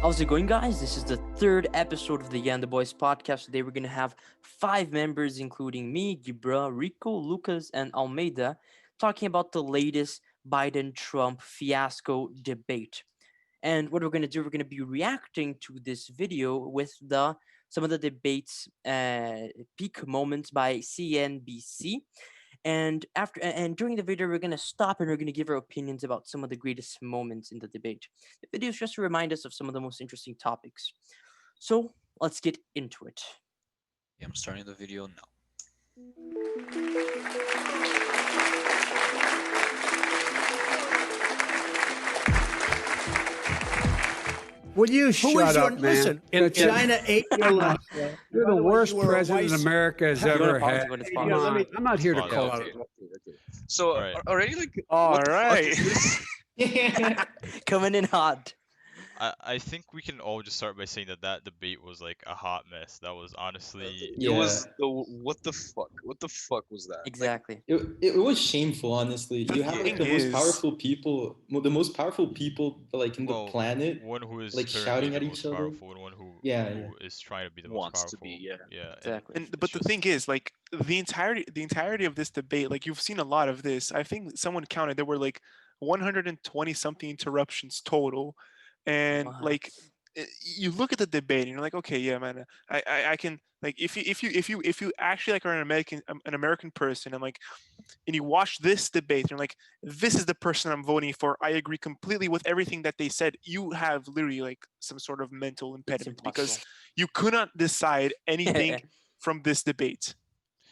How's it going, guys? This is the third episode of the Yeah and the Boys podcast. Today, we're going to have five members, including me, Gibra, Rico, Lucas, and Almeida, talking about the latest Biden Trump fiasco debate. And what we're going to do, we're going to be reacting to this video with the some of the debates peak moments by CNBC. And during the video, we're gonna stop and we're gonna give our opinions about some of the greatest moments in the debate. The video is just to remind us of some of the most interesting topics. So let's get into it. Yeah, I'm starting the video now. Will you shut up, man? Listen, China ate your lunch. You're the worst president America has You wanna ever pause? had. You wanna Hey, pause? I'm not here to Okay, call okay. out. So All right. already like All what the fuck right. is this? Coming in hot. I think we can all just start by saying that debate was like a hot mess. That was honestly It was the what the fuck? What the fuck was that? Exactly. It was shameful, honestly. The You have like thing the most is- powerful people, the most powerful people like in the well, planet. one who is like, currently shouting the at most each other. powerful and one who Yeah, who is trying to be the Wants most to powerful. be, yeah. Yeah. Exactly. And but it's the just- thing is, like the entirety of this debate, like you've seen a lot of this. I think someone counted there were like 120 something interruptions total, and Wow. like you look at the debate and you're like, okay, yeah, man, I can like if you actually like are an American person and like and you watch this debate and you're like, this is the person I'm voting for. I agree completely with everything that they said. You have literally like some sort of mental It's impediment because impossible. you could not decide anything from this debate.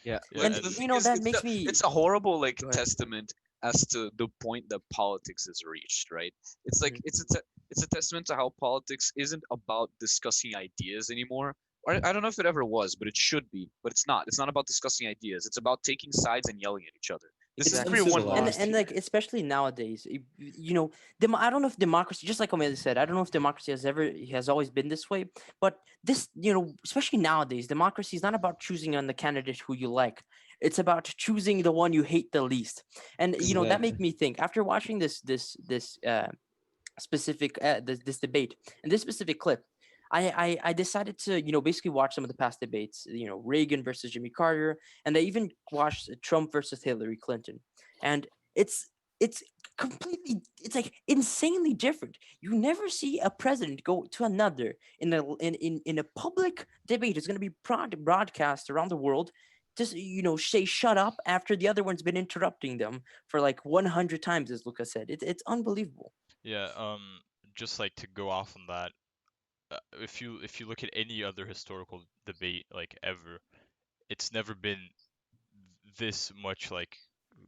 Yeah, Yeah, like, and the you thing know is, that it's makes a, me. it's a horrible like Go ahead. testament as to the point that politics has reached, right? It's like it's a testament to how politics isn't about discussing ideas anymore. Or I don't know if it ever was, but it should be. But it's not. It's not about discussing ideas. It's about taking sides and yelling at each other. This is Exactly. Everyone Uncivilized. lost And here. like especially nowadays, I don't know if democracy, just like Omega said, I don't know if democracy has always been this way, but this, especially nowadays, democracy is not about choosing on the candidate who you like. It's about choosing the one you hate the least. And that made Exactly. me think after watching this specific this debate and this specific clip. I decided to basically watch some of the past debates, Reagan versus Jimmy Carter, and I even watched Trump versus Hillary Clinton, and it's it's like insanely different. You never see a president go to another in a public debate. It's going to be broadcast around the world. Just say shut up after the other one's been interrupting them for like 100 times, as Lucas said. It's unbelievable. Yeah. Just like to go off on that, if you look at any other historical debate like ever, it's never been this much like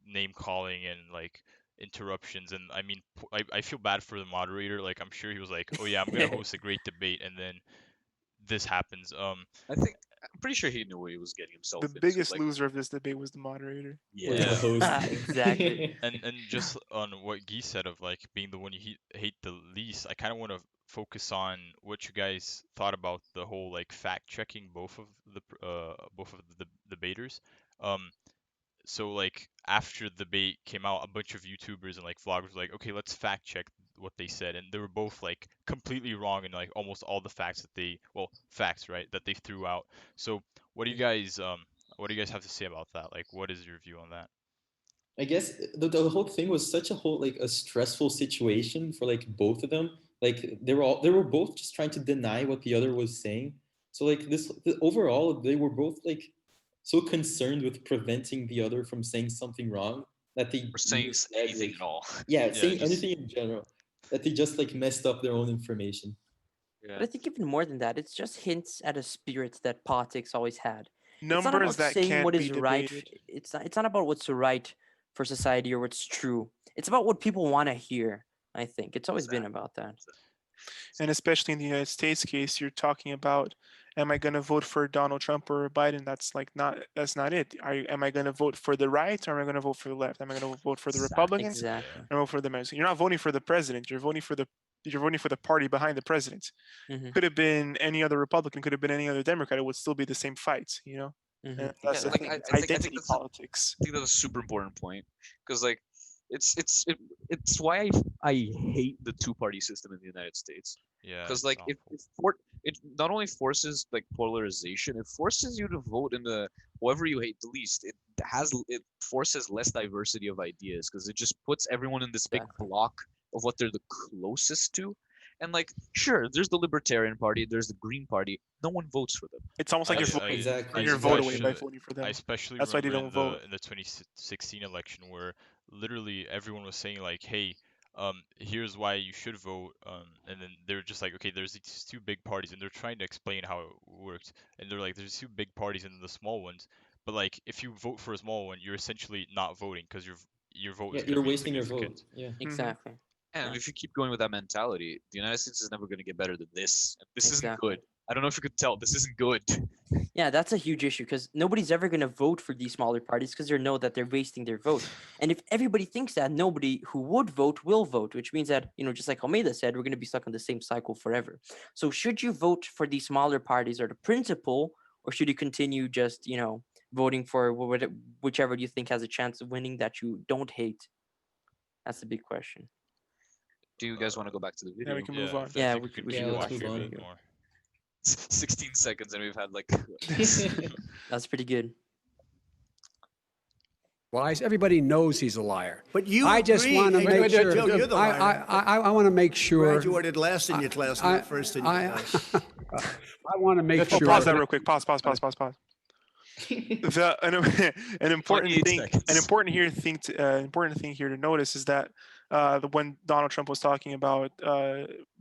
name calling and like interruptions. And I mean, I feel bad for the moderator. Like I'm sure he was like, oh yeah, I'm gonna host a great debate, and then this happens. I'm pretty sure he knew what he was getting himself The into. biggest like, loser of this debate was the moderator. Or yeah. the host. Exactly. and just on what Guy said of like being the one you hate the least, I kind of want to focus on what you guys thought about the whole like fact checking both of the debaters. Um, so like after the debate came out, a bunch of YouTubers and like vloggers were like, okay, let's fact check what they said, and they were both like completely wrong in like almost all the facts that facts, right, that they threw out. So what do you guys have to say about that? Like, what is your view on that? I guess the whole thing was such a whole like a stressful situation for like both of them. Like they were both just trying to deny what the other was saying. So like overall they were both like so concerned with preventing the other from saying something wrong that they Or saying just anything like, at all. yeah, Yeah, saying just anything in general, that they just like messed up their own information. Yeah. But I think even more than that, it's just hints at a spirit that politics always had. It's not Numbers about that saying what can't be is right. debated. It's not about what's right for society or what's true. It's about what people want to hear. I think it's always been about that. And especially in the United States case, you're talking about, am I going to vote for Donald Trump or Biden? That's not it. Am I going to vote for the right or am I going to vote for the left? Am I going to vote for the Republicans Exactly. or vote for the Mexican? You're not voting for the president. You're voting for the party behind the president. Hmm. Could have been any other Republican. Could have been any other Democrat. It would still be the same fight. Hmm. And that's Yeah, the like thing. I It's think identity that's a, politics. I think that's a super important point because like it's why I hate the two-party system in the United States. Yeah, Because it's like awful. it not only forces like polarization, it forces you to vote in the whoever you hate the least. It forces less diversity of ideas because it just puts everyone in this big Exactly. block of what they're the closest to. And like, sure, there's the Libertarian Party, there's the Green Party. No one votes for them. It's almost like you're I Exactly. throwing I your vote away by especially Exactly. voting for I them. especially That's why they remember don't vote. in the 2016 election where literally everyone was saying like, hey, here's why you should vote, and then they're just like, okay, there's these two big parties, and they're trying to explain how it works, and they're like, there's two big parties and the small ones, but like if you vote for a small one, you're essentially not voting because your vote Yeah, is going to you're be wasting your vote. insignificant. Yeah. Hmm. Exactly. And Yeah. if you keep going with that mentality, the United States is never going to get better than this. And this isn't Exactly. good. I don't know if you could tell. This isn't good. Yeah, that's a huge issue because nobody's ever going to vote for these smaller parties because they know that they're wasting their vote. And if everybody thinks that, nobody who would vote will vote, which means that, just like Almeida said, we're going to be stuck on the same cycle forever. So should you vote for these smaller parties or the principle, or should you continue just, voting for whichever you think has a chance of winning that you don't hate? That's the big question. Do you guys want to go back to the Yeah, we video? can move Yeah, on. I Yeah, think we, we can we Yeah, should keep go let's back to move the watching a on. bit video. more. 16 seconds and we've had like That's pretty good. lies. Everybody knows he's a liar. But you I just agree, want to and make sure. Joe, you're the liar. I want to make sure. Graduated last in your class, I, not first in your I, class. I want to make Oh, sure. pause that real quick. Pause. An important 28 thing, an seconds. important thing here to notice is that when Donald Trump was talking about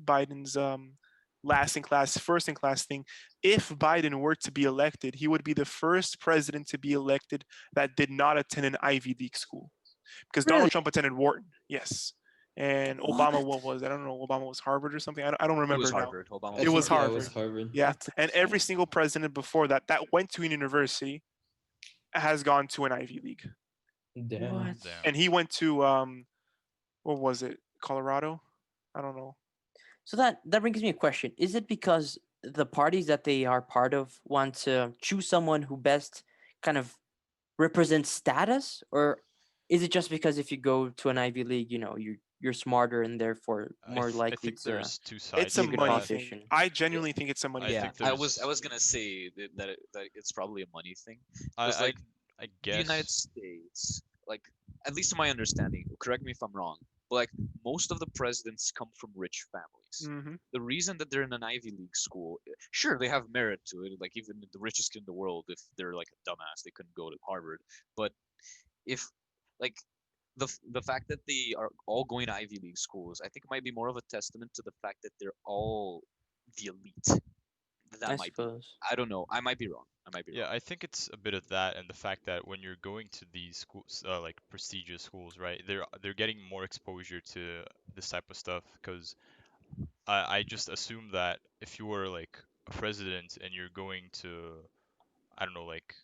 Biden's last in class, first in class thing, if Biden were to be elected, he would be the first president to be elected that did not attend an Ivy League school, because Really? Donald Trump attended Wharton, yes, and Obama, What? what was, I don't know, Obama was Harvard or something. I don't It was remember now. Harvard. Obama I It was was think, yeah, Harvard. it was Harvard. Harvard. Yeah, That's and every insane. single president before that went to a university has gone to an Ivy League, Damn. What? Damn. and he went to what was it, Colorado? I don't know. So that brings me a question. Is it because the parties that they are part of want to choose someone who best kind of represents status, or is it just because if you go to an Ivy League, you're smarter and therefore more I likely think to there's two It's sides be a a to good money that. thing. politician? I Yeah, genuinely think it's a money I yeah. thing. think I was there's gonna say that it's probably a money thing I because I like I the United guess States, like at least to my understanding, correct me if I'm wrong, but like most of the presidents come from rich families. Hmm. The reason that they're in an Ivy League school, sure, they have merit to it. Like even the richest kid in the world, if they're like a dumbass, they couldn't go to Harvard. But if like the fact that they are all going to Ivy League schools, I think might be more of a testament to the fact that they're all the elite. I That might be. suppose. I don't know. I might be wrong. I might be yeah, wrong. I think it's a bit of that and the fact that when you're going to these schools, like prestigious schools, right? They're getting more exposure to this type of stuff because I just assume that if you were like a president and you're going to, I don't know, like,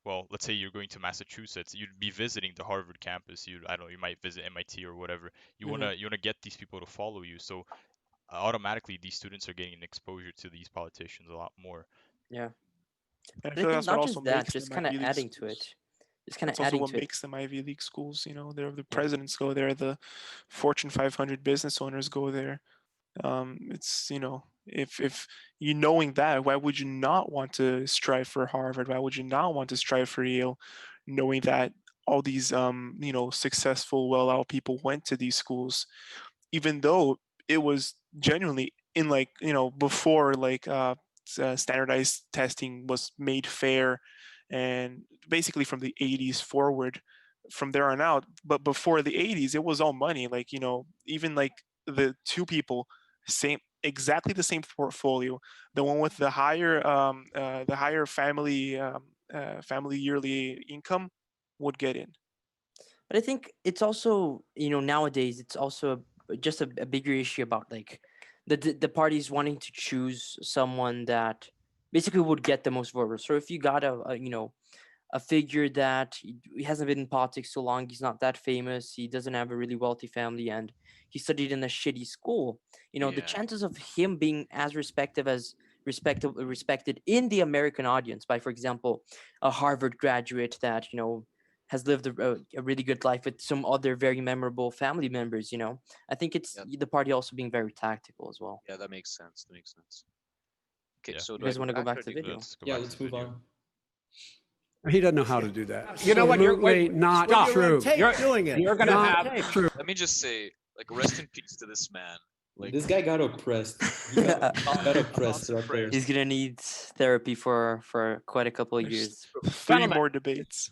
well, let's say you're going to Massachusetts, you'd be visiting the Harvard campus. I don't know, you might visit MIT or whatever. Hmm. You wanna get these people to follow you. So automatically these students are getting exposure to these politicians a lot more. Yeah, And I but I feel like think that's what not also just that, makes just them kind of Ivy League adding to schools. it. Just kind of That's also adding what to it. makes them Ivy League schools. They're the Yeah. presidents go there, the Fortune 500 business owners go there. It's if you knowing that, why would you not want to strive for Harvard? Why would you not want to strive for Yale, knowing that all these successful, well-out people went to these schools, even though it was genuinely in, like, before, like, standardized testing was made fair, and basically from the 80s forward, from there on out. But before the 80s, it was all money. Like, even like the two people, same, exactly the same portfolio, the one with the higher family yearly income would get in. But I think it's also, nowadays it's also just a bigger issue about like the parties wanting to choose someone that basically would get the most voters. So if you got a figure that he hasn't been in politics so long, he's not that famous, he doesn't have a really wealthy family, and he studied in a shitty school, the Yeah. chances of him being as respected in the American audience by, for example, a Harvard graduate that has lived a really good life with some other very memorable family members. I think it's Yeah, the party also being very tactical as well. yeah, that makes sense. That makes sense. Okay, Yeah. so You do I guys go want to go back back or to do the you go? video? Let's go Yeah, back to let's the move video. on. He doesn't know how to do that. You know what? Absolutely not When you're true. on tape You're doing it. you're gonna Not have true. Let me just say, like, rest in peace to this man. Like, This guy got oppressed. He got oppressed thoughts and out there. He's gonna need therapy for quite a couple of There's years. 3 Gentlemen. more debates.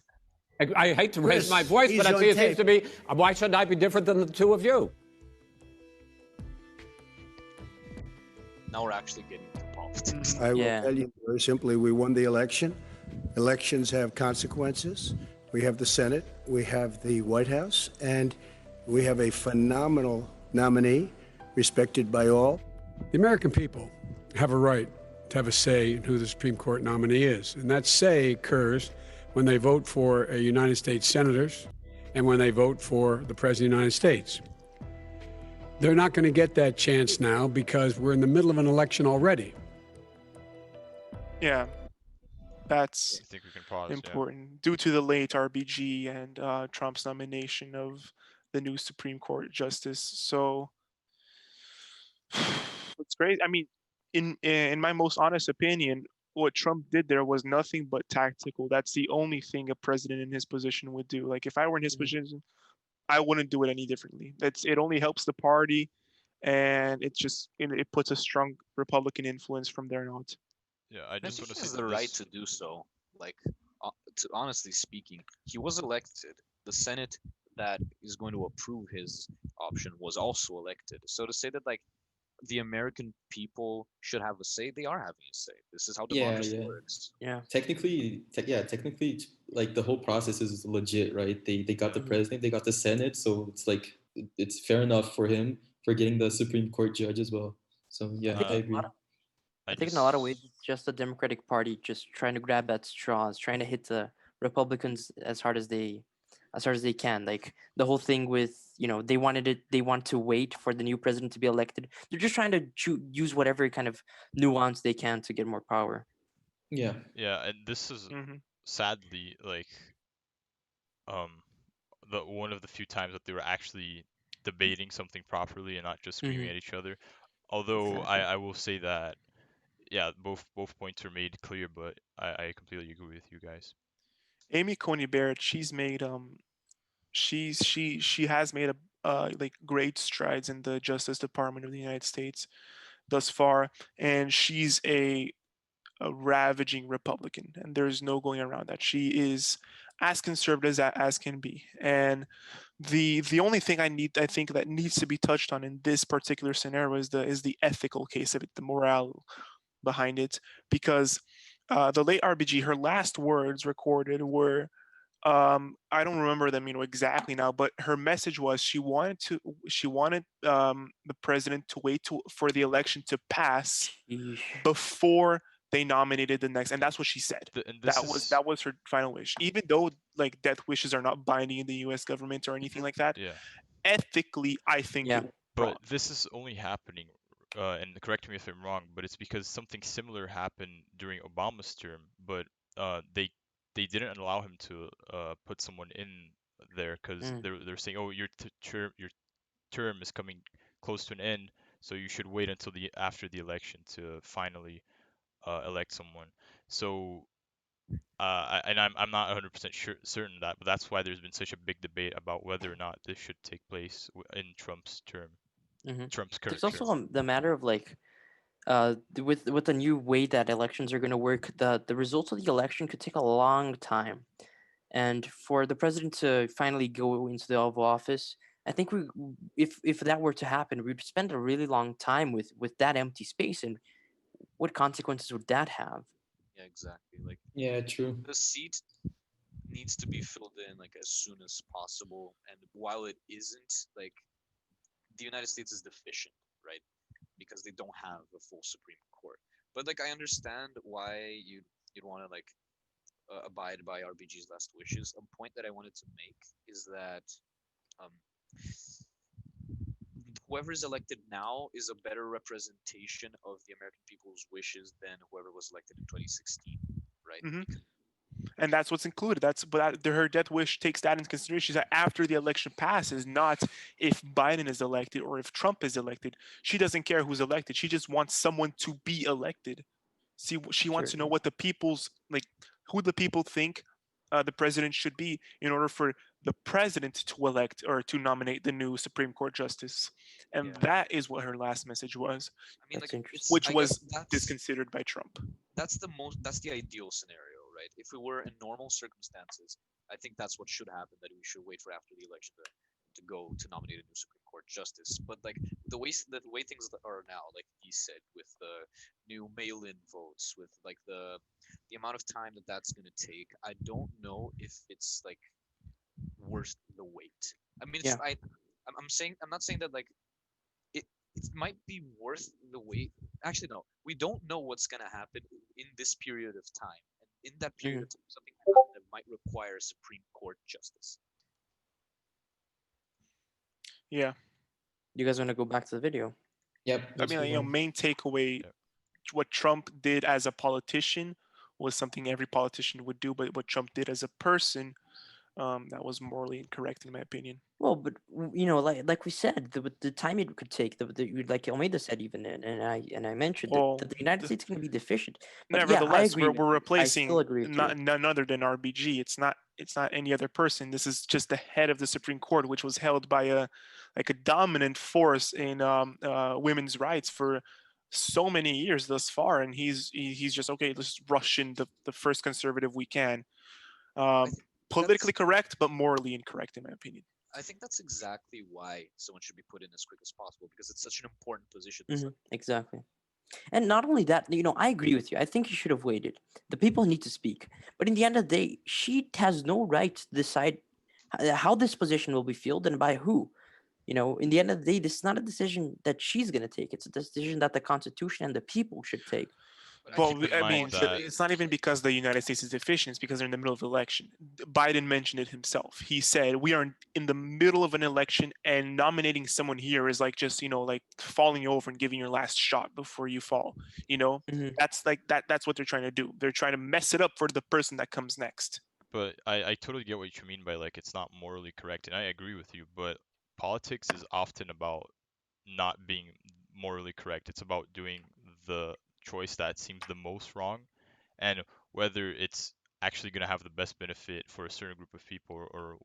I hate to raise Chris, my voice, but he's I on see it seems tape. to be why shouldn't I be different than the two of you? now we're actually getting to politics. I will Yeah. tell you very simply, we won the election. Elections have consequences. We have the Senate, we have the White House, and we have a phenomenal nominee, respected by all. The American people have a right to have a say in who the Supreme Court nominee is. And that say occurs when they vote for United States senators and when they vote for the President of the United States. They're not going to get that chance now because we're in the middle of an election already. Yeah, that's I think we can pause. important due to the late RBG and Trump's nomination of the new Supreme Court justice. So it's great. I mean, in my most honest opinion, what Trump did there was nothing but tactical. That's the only thing a president in his position would do. Like if I were in his position, I wouldn't do it any differently. It only helps the party, and it puts a strong Republican influence from there on out. Yeah, I I just think want to he say has that the right this. to do so. Like, honestly speaking, he was elected. The Senate that is going to approve his option was also elected. So to say that like the American people should have a say, they are having a say. This is how Yeah, democracy yeah. works. Yeah. Technically, like the whole process is legit, right? They got the Mhm. president, they got the Senate, so it's like it's fair enough for him for getting the Supreme Court judge as well. So yeah, think I Uh, in a agree. lot of I I think in a lot of ways, just. it's just the Democratic Party just trying to grab at straws, trying to hit the Republicans as hard as they can. Like the whole thing with they want to wait for the new president to be elected. They're just trying to use whatever kind of nuance they can to get more power. Yeah, Yeah, and this is Hmm. sadly like um the one of the few times that they were actually debating something properly and not just screaming Hmm. at each other. Although Exactly. I will say that yeah, both points are made clear, but I completely agree with you guys. Amy Coney Barrett, she has made a like great strides in the Justice Department of the United States thus far, and she's a ravaging Republican, and there's no going around that. She is as conservative as can be, and the only thing I think that needs to be touched on in this particular scenario is the ethical case of it, the morale behind it, because the late RBG, her last words recorded were I don't remember them exactly now, but her message was she wanted the president to wait for the election to pass Sheesh. before they nominated the next, and that's what she said. And this is That was her final wish, even though like death wishes are not binding in the US government or anything like that. yeah, Ethically, I think Yeah. it was but wrong. this is only happening, and correct me if I'm wrong, but it's because something similar happened during Obama's term, but they didn't allow him to put someone in there because Mm. they're saying, oh, your term is coming close to an end, so you should wait until the after the election to finally elect someone. So and I'm not 100% certain of that, but that's why there's been such a big debate about whether or not this should take place in Trump's term, Hmm. Trump's There's current term. also the matter of like with the new way that elections are going to work, the results of the election could take a long time. And for the president to finally go into the Oval Office, I think if that were to happen, we'd spend a really long time with that empty space. And what consequences would that have? Yeah, exactly. Like yeah, true. the seat needs to be filled in like as soon as possible. And while it isn't, like the United States is deficient, right? Because they don't have a full Supreme Court. But like I understand why you'd want to like abide by RBG's last wishes. A point that I wanted to make is that um, whoever is elected now is a better representation of the American people's wishes than whoever was elected in 2016, right? Hmm. and that's what's included. That's but her death wish takes that into consideration. She's like, after the election passes, not if Biden is elected or if Trump is elected. She doesn't care who's elected. She just wants someone to be elected. See, she wants to know Certainly. what the people's like, who the people think the president should be in order for the president to elect or to nominate the new Supreme Court justice. And Yeah. that is what her last message was, I mean, That's like interesting. it's. which I guess was disconsidered by Trump. that's the ideal scenario, right? If we were in normal circumstances, I think that's what should happen. That we should wait for after the election to go to nominate a new Supreme Court justice. But like the way things are now, like he said, with the new mail-in votes, with like the amount of time that that's gonna take, I don't know if it's like worth the wait. I mean, Yeah. I'm saying I'm not saying that like it it might be worth the wait. Actually, no, we don't know what's gonna happen in this period of time, and in that period Hmm. of time, something might happen that might require a Supreme Court justice. Yeah, You guys want to go back to the video? Yep. I mean, like, main takeaway, Yep. what Trump did as a politician was something every politician would do, but what Trump did as a person, that was morally incorrect in my opinion. Well, but like we said, the time it could take, like Almeida said, even and I mentioned Well, that the United States is going to be deficient. But yeah, I nevertheless, agree with we're you. I still replacing agree with you. not none other than RBG. It's not any other person. This is just the head of the Supreme Court, which was held by a dominant force in women's rights for so many years thus far, and he's just okay. Let's rush in the first conservative we can. I Um, think Politically that's correct, but morally incorrect in my opinion. I think that's exactly why someone should be put in as quick as possible because it's such an important position to fill. Exactly. And not only that, I agree with you. I think you should have waited. The people need to speak. But in the end of the day, she has no right to decide how this position will be filled and by who. In the end of the day, this is not a decision that she's going to take. It's a decision that the Constitution and the people should take. But I Well, think Keep in I mind mean, that it's not even because the United States is deficient. It's because they're in the middle of election. Biden mentioned it himself. He said we are in the middle of an election, and nominating someone here is like just like falling over and giving your last shot before you fall. You know, Mhm. that's like that. That's what they're trying to do. They're trying to mess it up for the person that comes next. but I totally get what you mean by like it's not morally correct, and I agree with you. But politics is often about not being morally correct. It's about doing the choice that seems the most wrong, and whether it's actually going to have the best benefit for a certain group of people or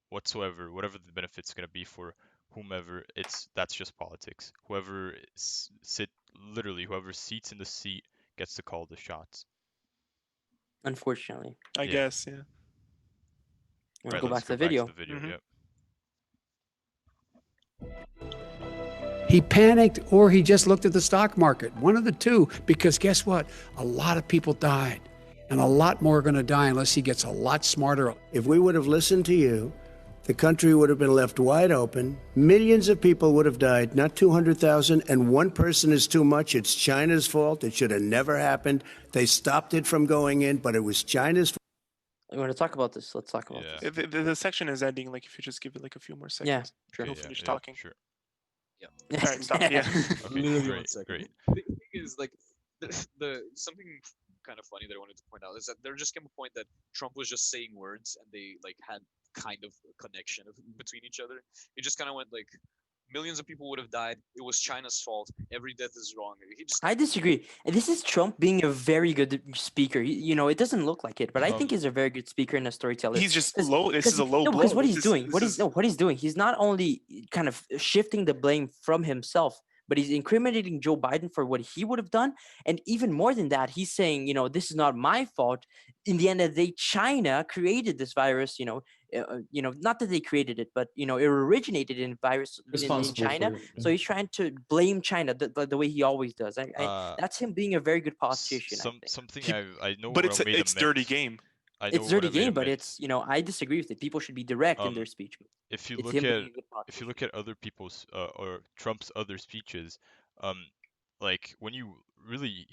whatsoever, whatever the benefit's going to be for whomever, that's just politics. Whoever seats in the seat gets to call the shots. Unfortunately. I Yeah. guess. Yeah. You want to Right, go let's back to go the back to video? the video. Mhm. Yep. He panicked or he just looked at the stock market. One of the two, because guess what? A lot of people died. And a lot more are going to die unless he gets a lot smarter. If we would have listened to you, the country would have been left wide open. Millions of people would have died, not 200,000. And one person is too much. It's China's fault. It should have never happened. They stopped it from going in, but it was China's fault. You want to talk about this? Let's talk about Yeah. this. The section is ending. Like if you just give it like a few more Yeah, seconds, sure. he'll Okay, finish yeah, talking. sure. All right, stop. Yeah. Okay, Literally great, 1 second. great. The thing is, like, the something kind of funny that I wanted to point out is that there just came a point that Trump was just saying words and they like had kind of a connection between each other. It just kind of went like millions of people would have died. It was China's fault. Every death is wrong. He just I disagree. And this is Trump being a very good speaker. It doesn't look like it, but I think he's a very good speaker and a storyteller. He's just Because low. This is a low no, blow. because what This he's is doing, this is what he's doing, he's not only kind of shifting the blame from himself, but he's incriminating Joe Biden for what he would have done, and even more than that, he's saying, this is not my fault. In the end of the day, China created this virus. Not that they created it, but it originated in virus in Responsible China. for it. So he's trying to blame China the way he always does. Uh, That's him being a very good politician. I think something He- I know but what Almeida it's dirty meant. game. I know it's what dirty Almeida game, but meant. it's I disagree with it. People should be direct in their Um, speech. if you It's look him at being a good if you politician. look at other people's or Trump's other speeches, um, like when you really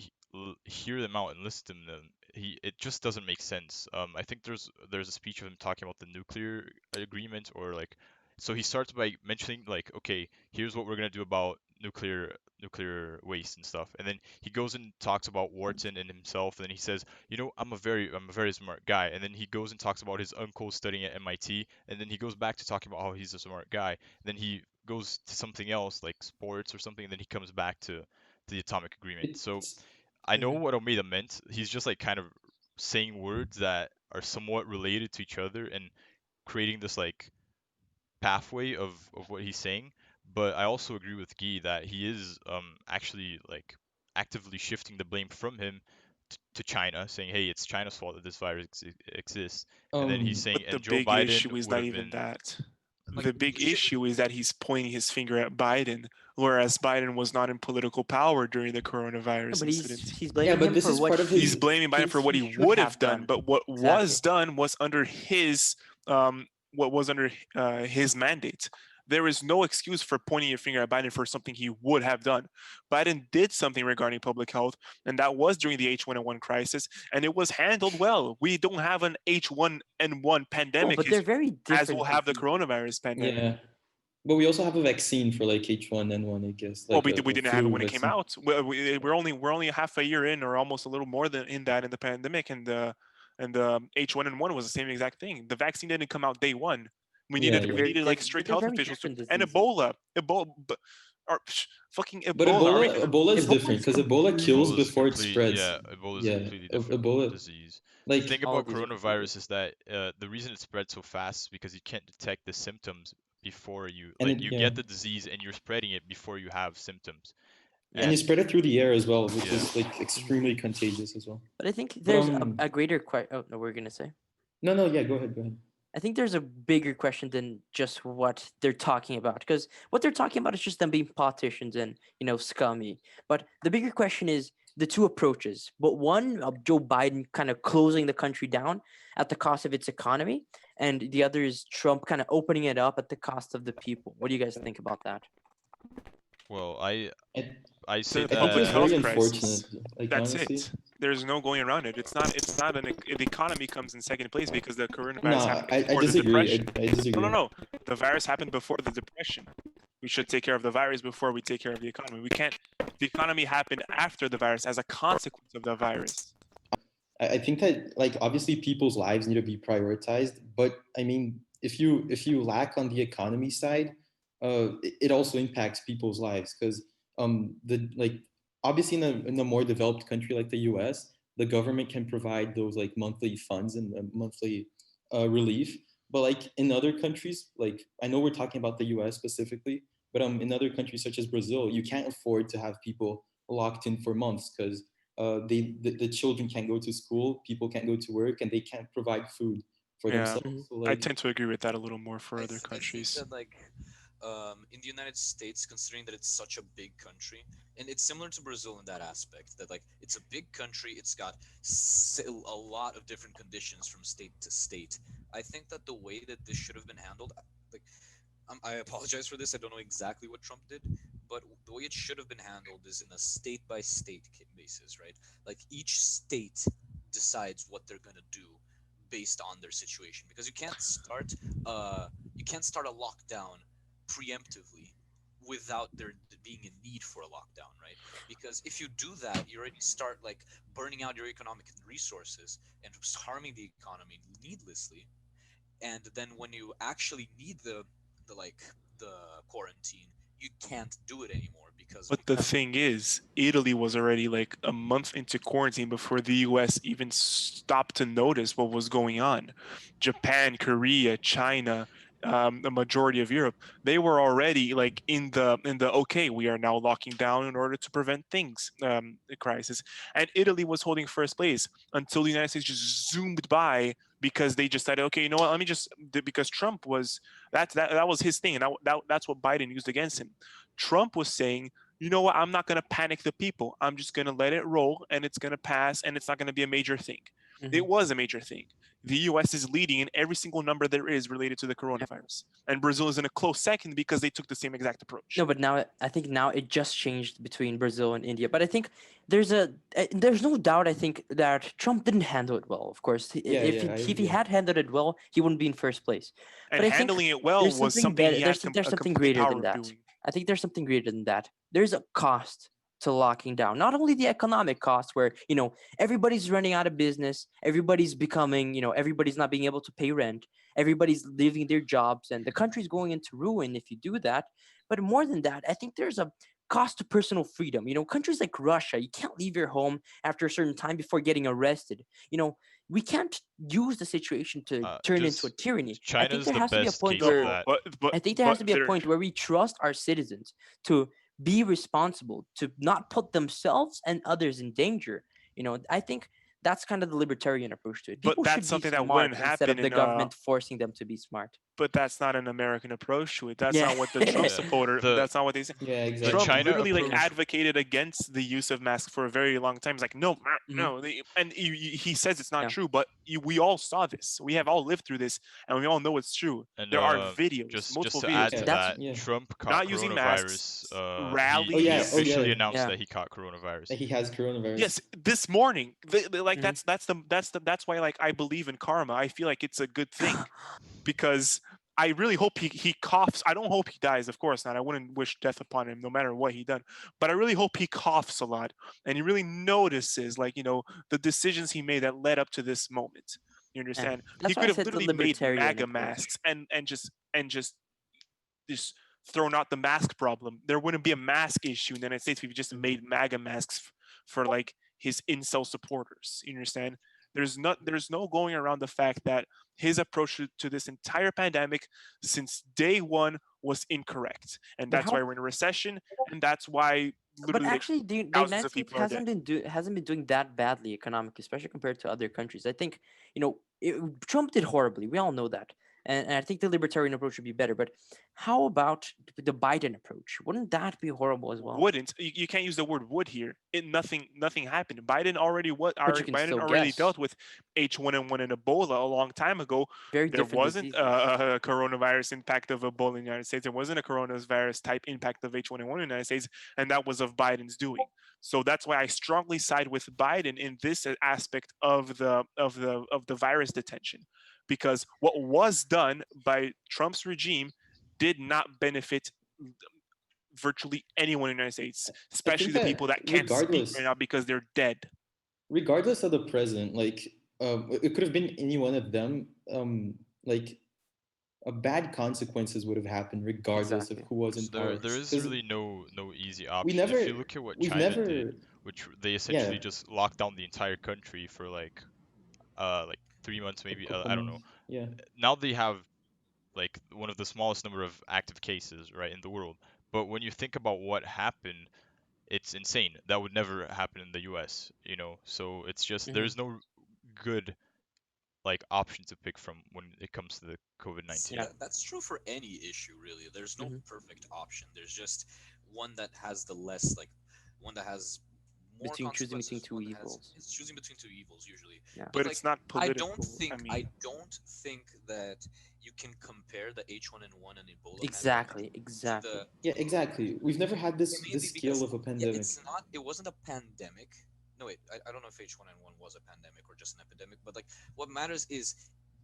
hear them out and listen to them, it just doesn't make sense. I think there's a speech of him talking about the nuclear agreement or like, so he starts by mentioning like, okay, here's what we're gonna do about nuclear waste and stuff. And then he goes and talks about Wharton and himself, and then he says, I'm a very smart guy. And then he goes and talks about his uncle studying at MIT, and then he goes back to talking about how he's a smart guy. Then he goes to something else like sports or something, and then he comes back to the atomic agreement. So It's I know yeah. what Almeida meant. He's just like kind of saying words that are somewhat related to each other and creating this like pathway of what he's saying. But I also agree with Guy that he is actually like actively shifting the blame from him to China, saying, "Hey, it's China's fault that this virus exists." And then he's Um, saying, But the and Joe big Biden issue is would not have even been, that. Like The big the shit. issue is that he's pointing his finger at Biden, whereas Biden was not in political power during the No, coronavirus but incident. he's yeah, blaming but him this for is what part of He's his. he blaming Biden for thinks what he he should would have have done, done. but what Exactly. was done was under his mandate. There is no excuse for pointing your finger at Biden for something he would have done. Biden did something regarding public health, and that was during the H1N1 crisis, and it was handled well. We don't have an H1N1 No, pandemic but they're very as we'll different have the diseases. coronavirus pandemic. Yeah, but we also have a vaccine for like H1N1, I guess, Well, like we a didn't have it flu when it came vaccine. out. We're only half a year in, or almost a little more than in that in the pandemic, and the H1N1 was the same exact thing. The vaccine didn't come out day one. We Yeah, needed They're we yeah. very needed like but strict they're health very officials to, different and diseases. fucking But Ebola. Are we Ebola, gonna? Ebola is Ebola different is because Ebola kills Ebola is before it complete, spreads. yeah, Ebola is a Yeah, completely different Ebola, disease. The like thing All about of these are completely coronavirus is that the reason it spreads so fast is because you can't detect the symptoms before you, and like, it you yeah, get the disease and you're spreading it before you have symptoms. and you And spread it through the air as well, which yeah, is like different. extremely contagious as well. But I think But there's a greater question. Oh no, we're gonna say. no, no, yeah, go ahead, go ahead. I think there's a bigger question than just what they're talking about, because what they're talking about is just them being politicians and scummy. But the bigger question is the two approaches. But one of Joe Biden kind of closing the country down at the cost of its economy, and the other is Trump kind of opening it up at the cost of the people. What do you guys think about that? well, I say The I think public it's that very health unfortunate. crisis. Like That's honestly, it. There's no going around it. It's not the economy comes in second place because the coronavirus no, happened I before the disagree. depression. I No, no, disagree. no. The virus happened before the depression. We should take care of the virus before we take care of the economy. We can't. The economy happened after the virus as a consequence of the virus. I think that like obviously people's lives need to be prioritized, but I mean, if you lack on the economy side, it also impacts people's lives because the like obviously in a more developed country like the U.S., the government can provide those like monthly funds and monthly relief, but like in other countries, like I know we're talking about the U.S. specifically, but in other countries such as Brazil, you can't afford to have people locked in for months because the children can't go to school, people can't go to work, and they can't provide food for Yeah, Mhm. themselves. So I like, tend to agree with that a little more for other I think countries. that like in the United States, considering that it's such a big country, and it's similar to Brazil in that aspect, that like it's a big country, it's got a lot of different conditions from state to state. I think that the way that this should have been handled, like I apologize for this, I don't know exactly what Trump did, but the way it should have been handled is in a state by state basis, right? Like each state decides what they're gonna do based on their situation, because you can't start a lockdown preemptively without there being a need for a lockdown, right? Because if you do that, you already start like burning out your economic resources and harming the economy needlessly. And then when you actually need the like the quarantine, you can't do it anymore because of But the economy. thing is, Italy was already like a month into quarantine before the US even stopped to notice what was going on. Japan, Korea, China, the majority of Europe, they were already like in the okay, we are now locking down in order to prevent things, the crisis. And Italy was holding first place until the United States just zoomed by because they just said, okay, you know what? Let me just because Trump was that was his thing, and that's what Biden used against him. Trump was saying, you know what, I'm not going to panic the people. I'm just going to let it roll and it's going to pass and it's not going to be a major thing. Mhm. It was a major thing. The US is leading in every single number there is related to the Yeah. coronavirus. And Brazil is in a close second because they took the same exact approach. No, but I think now it just changed between Brazil and India. But I think there's no doubt. I think that Trump didn't handle it well. Of course, yeah, if yeah, if he yeah. had handled it well, he wouldn't be in first place. And But I think handling it well there's was something something better. he had There's a something complete greater power than of that. doing. I think there's something greater than that. There's a cost to locking down. Not only the economic cost, where everybody's running out of business, everybody's becoming, everybody's not being able to pay rent, everybody's leaving their jobs, and the country's going into ruin if you do that. But more than that, I think there's a cost to personal freedom. Countries like Russia, you can't leave your home after a certain time before getting arrested. We can't use the situation to turn into a Just tyranny. I think China's there the has to be a best point case of where No, that. I think there has to be a point where we trust our citizens to be responsible, to not put themselves and others in danger. I think that's kind of the libertarian approach to it. but People that's should be something that wouldn't smart instead happen of the in government forcing them to be smart. but that's not an American approach to it. That's Yeah. not what the Trump Yeah. supporter. The That's not what they say. Yeah, the exactly. Trump China literally like approach. advocated against the use of masks for a very long time. He's like, no, Mhm. no, and he says it's not Yeah. true, but we all saw this. We have all lived through this, and we all know it's true. And There are videos, just multiple to videos. add Yeah, to That's that, yeah. Trump caught Not using masks, coronavirus. Oh He yeah, rallies. oh officially yeah. announced Yeah. that he caught coronavirus. He has coronavirus. Yes, this morning, like Mhm. that's why like I believe in karma. I feel like it's a good thing because I really hope he coughs. I don't hope he dies, of course not. I wouldn't wish death upon him, no matter what he done. But I really hope he coughs a lot and he really notices, like the decisions he made that led up to this moment. You Yeah. understand? He That's why I could have said the literally made libertarian MAGA approach. masks and just thrown out the mask problem. There wouldn't be a mask issue in the United States if we just Mhm. made MAGA masks for like his incel supporters. You understand? There's no going around the fact that his approach to this entire pandemic since day one was incorrect, and But that's why how? we're in a recession, and that's why But literally like actually, the thousands United of States people are dead. hasn't been doing that badly economically, especially compared to other countries. I think Trump did horribly. We all know that, and I think the libertarian approach would be better. But how about the Biden approach? Wouldn't that be horrible as well? Wouldn't you can't use the word would here. Nothing happened. But you can Biden still already guess. dealt with H1N1 and Ebola a long time ago. Very There different wasn't diseases. a coronavirus impact of Ebola in the United States. There wasn't a coronavirus type impact of H1N1 in the United States, and that was of Biden's doing. So that's why I strongly side with Biden in this aspect of the virus detention, because what was done by Trump's regime did not benefit virtually anyone in the United States, I think especially the that people that can't speak right now because they're dead. regardless of the president, like it could have been any one of them. Like bad consequences would have happened regardless of Exactly. who was in There power. there is Because really no easy we option. If never, you look at what we've China did, never, which they yeah, essentially just locked down the entire country for like 3 months a maybe, couple I don't know. months. Yeah, Now they have like one of the smallest number of active cases right in the world. But when you think about what happened, it's insane. That would never happen in the US, you know. So it's just Hmm. there's no good like option to pick from when it comes to the COVID-19. Yeah. That's true for any issue, really. There's no Hmm. perfect option. There's just one that has the less, like, one that has more Between choosing between consequences, two one that has. evils. It's choosing between two evils usually. Yeah. But But like, it's not I political. don't think I I mean, don't think that you can compare the H1N1 and Ebola Exactly. pandemic to Exactly. yeah, exactly. We've never had this mainly scale because of a yeah, pandemic. it's not. It wasn't a pandemic. No, wait. I don't know if H1N1 was a pandemic or just an epidemic. But like, what matters is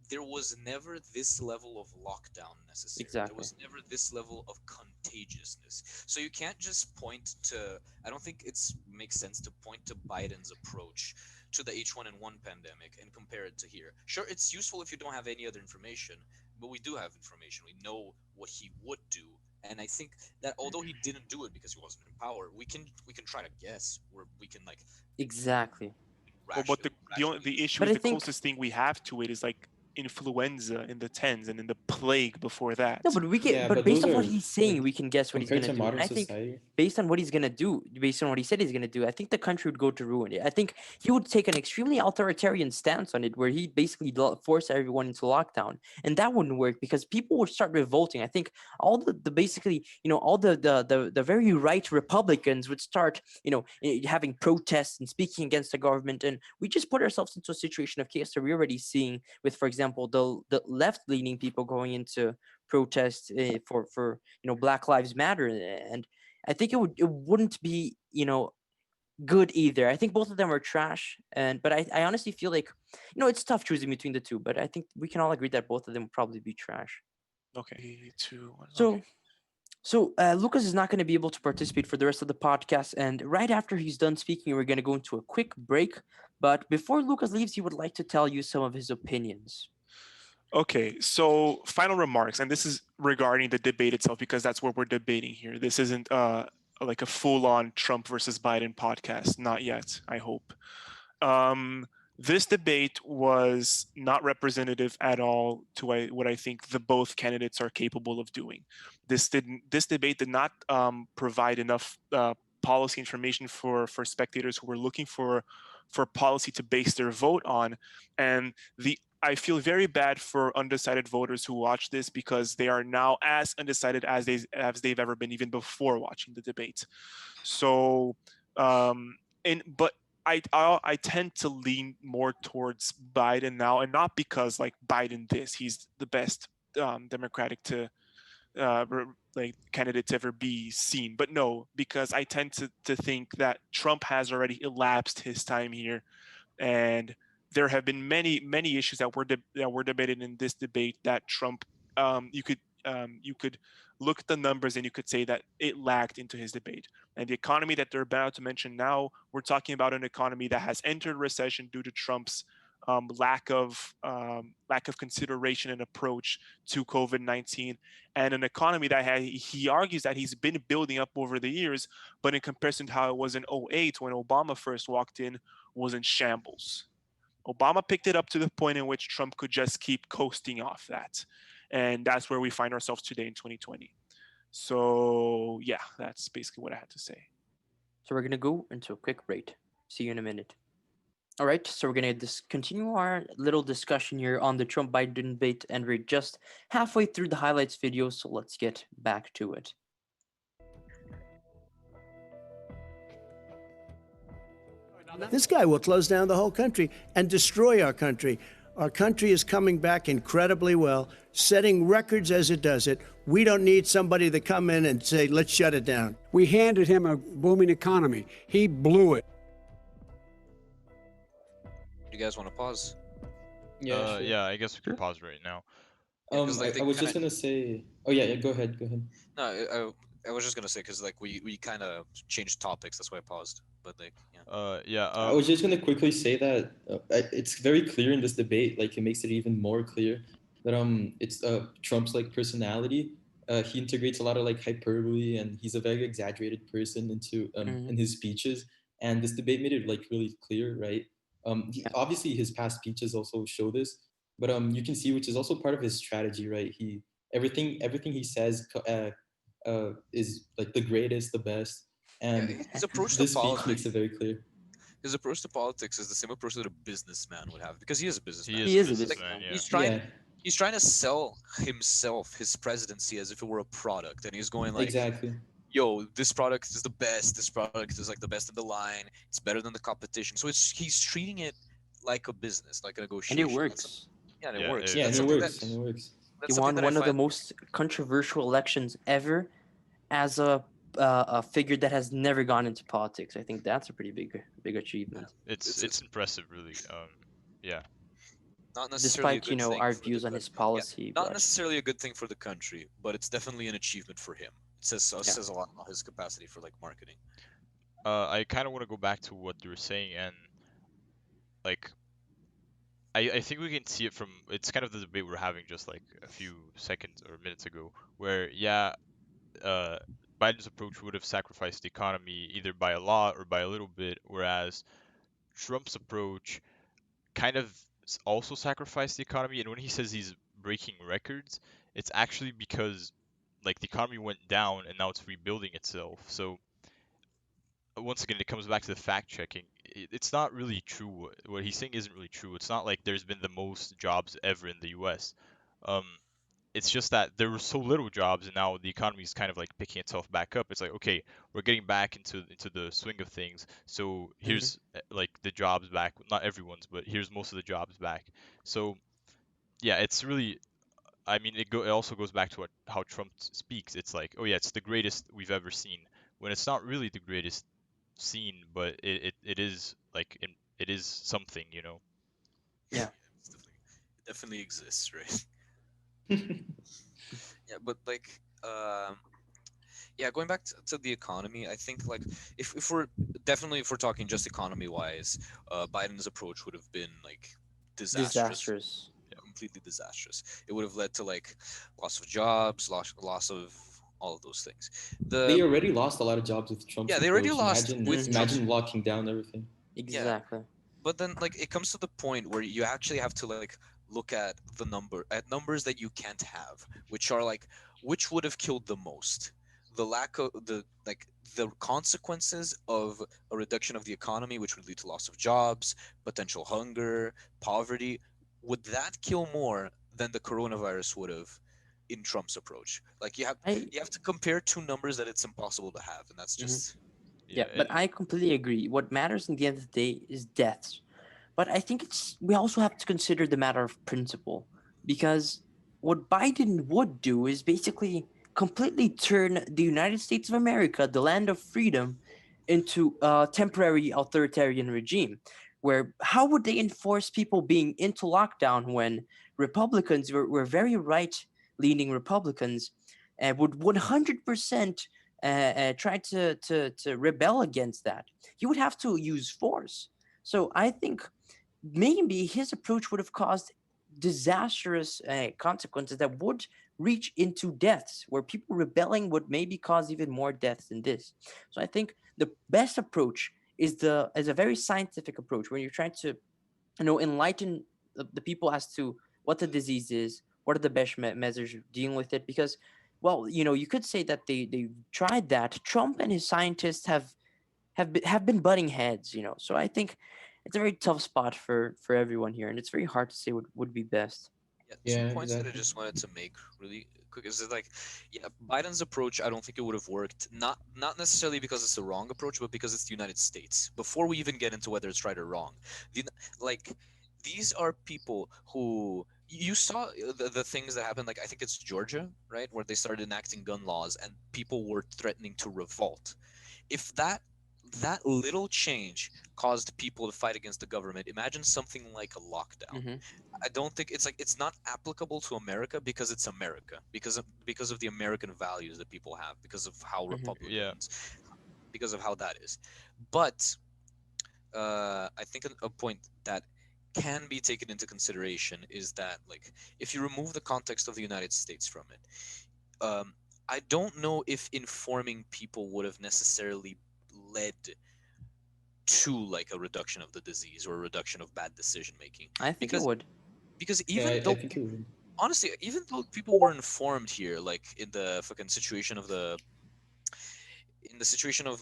there was never this level of lockdown necessary. There Exactly. was never this level of contagiousness. So you can't just point to. I don't think it's makes sense to point to Biden's approach to the H1N1 pandemic and compare it to here. Sure, it's useful if you don't have any other information, but we do have information. We know what he would do, and I think that although he didn't do it because he wasn't in power, we can try to guess, or we can like Exactly. but the rationally. issue But is I the think closest thing we have to it is like influenza in the tens and in the plague before no, that. but we can. Yeah, But but based those on what are he's saying, like we can guess what he's compared gonna to do. And modern I think society. based on what he's gonna do, based on what he said he's gonna do, I think the country would go to ruin. I think he would take an extremely authoritarian stance on it, where he basically force everyone into lockdown, and that wouldn't work because people would start revolting. I think all the basically, all the very right Republicans would start, having protests and speaking against the government, and we just put ourselves into a situation of chaos that we're already seeing with, for example, the left leaning people going into protest for Black Lives Matter, and I think it wouldn't be good either. I think both of them are trash, but I honestly feel like it's tough choosing between the two, but I think we can all agree that both of them would probably be trash. Okay, two, one. Okay. So So Lucas is not going to be able to participate for the rest of the podcast, and right after he's done speaking, we're going to go into a quick break. But before Lucas leaves, he would like to tell you some of his opinions. Okay, so final remarks, and this is regarding the debate itself because that's what we're debating here. This isn't like a full-on Trump versus Biden podcast, not yet. I hope. Um, this debate was not representative at all to what I think the both candidates are capable of doing. This debate did not provide enough policy information for spectators who were looking for policy to base their vote on, and the I feel very bad for undecided voters who watch this because they are now as undecided as they've ever been, even before watching the debate. So, but I tend to lean more towards Biden now, and not because like Biden he's the best Democratic to like candidate to ever be seen, but no, because I tend to think that Trump has already elapsed his time here, and there have been many issues that were debated in this debate that Trump you could look at the numbers and you could say that it lagged into his debate. And the economy that they're about to mention now, we're talking about an economy that has entered recession due to Trump's lack of consideration and approach to COVID-19, and an economy that he argues that he's been building up over the years, but in comparison to how it was in '08 when Obama first walked in, was in shambles. Obama picked it up to the point in which Trump could just keep coasting off that. And that's where we find ourselves today in 2020. So, yeah, that's basically what I had to say. So we're going to go into a quick break. See you in a minute. All right, so we're going to continue our little discussion here on the Trump Biden debate, and we're just halfway through the highlights video, so let's get back to it. This guy will close down the whole country and destroy our country. Our country is coming back incredibly well, setting records as it does it. We don't need somebody to come in and say, let's shut it down. We handed him a booming economy. He blew it. You guys want to pause? Yeah, sure. Yeah, I guess we can pause right now. Yeah, 'cause, like, I was just gonna say. Oh yeah, go ahead, go ahead. No, I was just gonna say because like we kind of changed topics. That's why I paused. But like, yeah. Yeah. I was just gonna quickly say that it's very clear in this debate. Like it makes it even more clear that it's Trump's like personality. He integrates a lot of like hyperbole, and he's a very exaggerated person into in his speeches. And this debate made it like really clear, right? Obviously his past speeches also show this, but you can see, which is also part of his strategy, right? He everything he says is like the greatest, the best, and His approach to this speech politics. makes it very clear. His approach to politics is the same approach that a businessman would have because he is a businessman. He is a businessman, businessman. yeah. He's trying to sell himself, his presidency, as if it were a product, and he's going like, Exactly. yo, this product is the best. This product is like the best in the line. It's better than the competition. So he's treating it like a business, like a And negotiation. it works. Yeah, and it Yeah, works. it- Yeah, That's and it something works. that And it works. that's He something won that I one of the find. most controversial elections ever as a figure that has never gone into politics. I think that's a pretty big achievement. It's impressive, really. Yeah. Not necessarily a Despite good thing our for the views on his country. policy, Not but necessarily a good thing for the country, but it's definitely an achievement for him. It says a lot about his capacity for like marketing. I kind of want to go back to what you were saying, and like I think we can see it from, it's kind of the debate we're having just like a few seconds or minutes ago, where yeah, Biden's approach would have sacrificed the economy either by a lot or by a little bit, whereas Trump's approach kind of also sacrificed the economy. And when he says he's breaking records, it's actually because like the economy went down and now it's rebuilding itself. So once again, it comes back to the fact checking. It's not really true. What he's saying isn't really true. It's not like there's been the most jobs ever in the U.S. Um, it's just that there were so little jobs, and now the economy is kind of like picking itself back up. It's like, okay, we're getting back into the swing of things. So here's like the jobs back. Not everyone's, but here's most of the jobs back. So yeah, it's really. I mean, it also goes back to how Trump speaks. It's like, oh yeah, it's the greatest we've ever seen, when it's not really the greatest seen, but it is like it is something, you know. yeah. It definitely exists, right? Yeah, but like, Yeah, going back to the economy, I think like if we're definitely if we're talking just economy wise, Biden's approach would have been like disastrous, Disastrous. completely disastrous. It would have led to like loss of jobs, loss of all of those things. They The already lost a lot of jobs with Trump's Yeah, they already approach. lost Imagine, with Hmm. Trump's. imagine locking down everything. Yeah, Exactly. but then like it comes to the point where you actually have to like look at numbers that you can't have, which are like which would have killed the most, the lack of the consequences of a reduction of the economy, which would lead to loss of jobs, potential hunger, poverty. Would that kill more than the coronavirus would have in Trump's approach? Like I you have to compare two numbers that it's impossible to have, and that's Mhm. just Yeah, Yeah, but I completely agree. What matters in the end of the day is deaths. But I think we also have to consider the matter of principle, because what Biden would do is basically completely turn the United States of America, the land of freedom, into a temporary authoritarian regime. Where how would they enforce people being into lockdown when Republicans were very right leaning Republicans would 100% try to rebel against that? He would have to use force. So I think maybe his approach would have caused disastrous consequences that would reach into deaths, where people rebelling would maybe cause even more deaths than this. So I think the best approach is a very scientific approach, where you're trying to enlighten the people as to what the disease is, what are the best measures dealing with it. Because, well, you could say that they tried that. Trump and his scientists have been butting heads. So I think it's a very tough spot for everyone here, and it's very hard to say what would be best. yeah, two Yeah, points that I exactly. just wanted to make really quick is that like, yeah, Biden's approach I don't think it would have worked. Not necessarily because it's the wrong approach, but because it's the United States. Before we even get into whether it's right or wrong, the, like these are people who you saw the things that happened. Like I think it's Georgia, right, where they started enacting gun laws and people were threatening to revolt. If that little change caused people to fight against the government, imagine something like a lockdown. Hmm. I don't think it's not applicable to America because it's America, because of the American values that people have, because of how Hmm. yeah, Republicans, because of how that is. But I think a point that can be taken into consideration is that like if you remove the context of the United States from it, I don't know if informing people would have necessarily led to like a reduction of the disease or a reduction of bad decision making, I think it because would. Yeah, even I though think it would. honestly, even though people were informed here, like in the fucking situation of in the situation of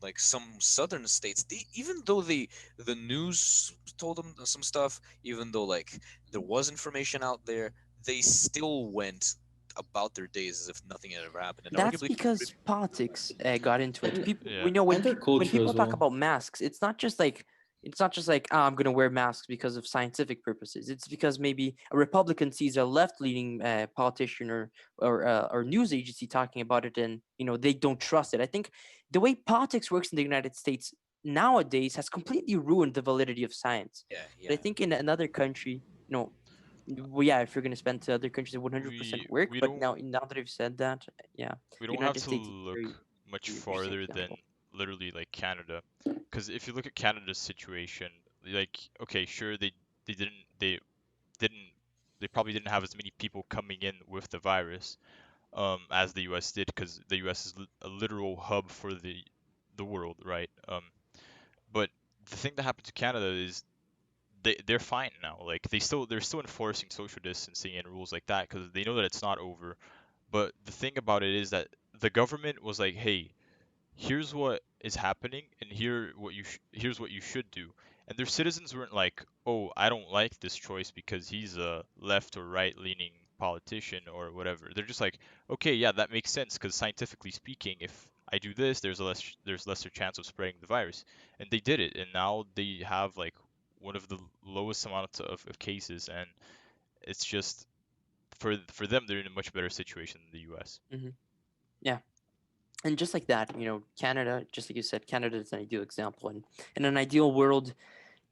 like some southern states, they even though the news told them some stuff, even though like there was information out there, they still went about their days as if nothing had ever happened, and That's arguably because politics got into it. And People, yeah. we know and their when culture people as talk well. about masks, it's not just like I'm gonna wear masks because of scientific purposes. It's because maybe a Republican sees a left-leaning politician or news agency talking about it, and they don't trust it. I think the way politics works in the United States nowadays has completely ruined the validity of science. yeah, But I yeah. think in another country, well, yeah, if you're gonna spend to other countries, it would 100% we work. we But don't now that I've said that, yeah, we don't have United to States is look very, much very interesting farther than example. literally like Canada, because if you look at Canada's situation, like okay, sure they didn't they probably didn't have as many people coming in with the virus as the US did, because the US is a literal hub for the world, right? But the thing that happened to Canada is they're fine now. Like they're still enforcing social distancing and rules like that because they know that it's not over. But the thing about it is that the government was like, "Hey, here's what is happening, and here's what you should do." And their citizens weren't like, "Oh, I don't like this choice because he's a left or right leaning politician or whatever." They're just like, "Okay, yeah, that makes sense because scientifically speaking, if I do this, there's lesser chance of spreading the virus." And they did it, and now they have like one of the lowest amounts of cases, and it's just for them they're in a much better situation than the US. Hmm. Yeah, and just like that, Canada, just like you said, Canada is an ideal example. And in an ideal world,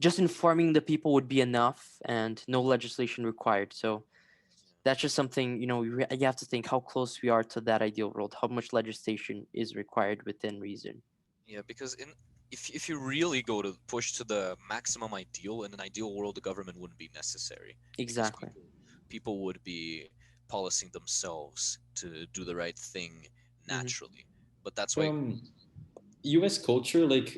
just informing the people would be enough, and no legislation required. So that's just something, you have to think how close we are to that ideal world, how much legislation is required within reason. Yeah, because if you really go to push to the maximum ideal, in an ideal world, the government wouldn't be necessary because Exactly. people would be policing themselves to do the right thing naturally. But that's why U.S. culture, like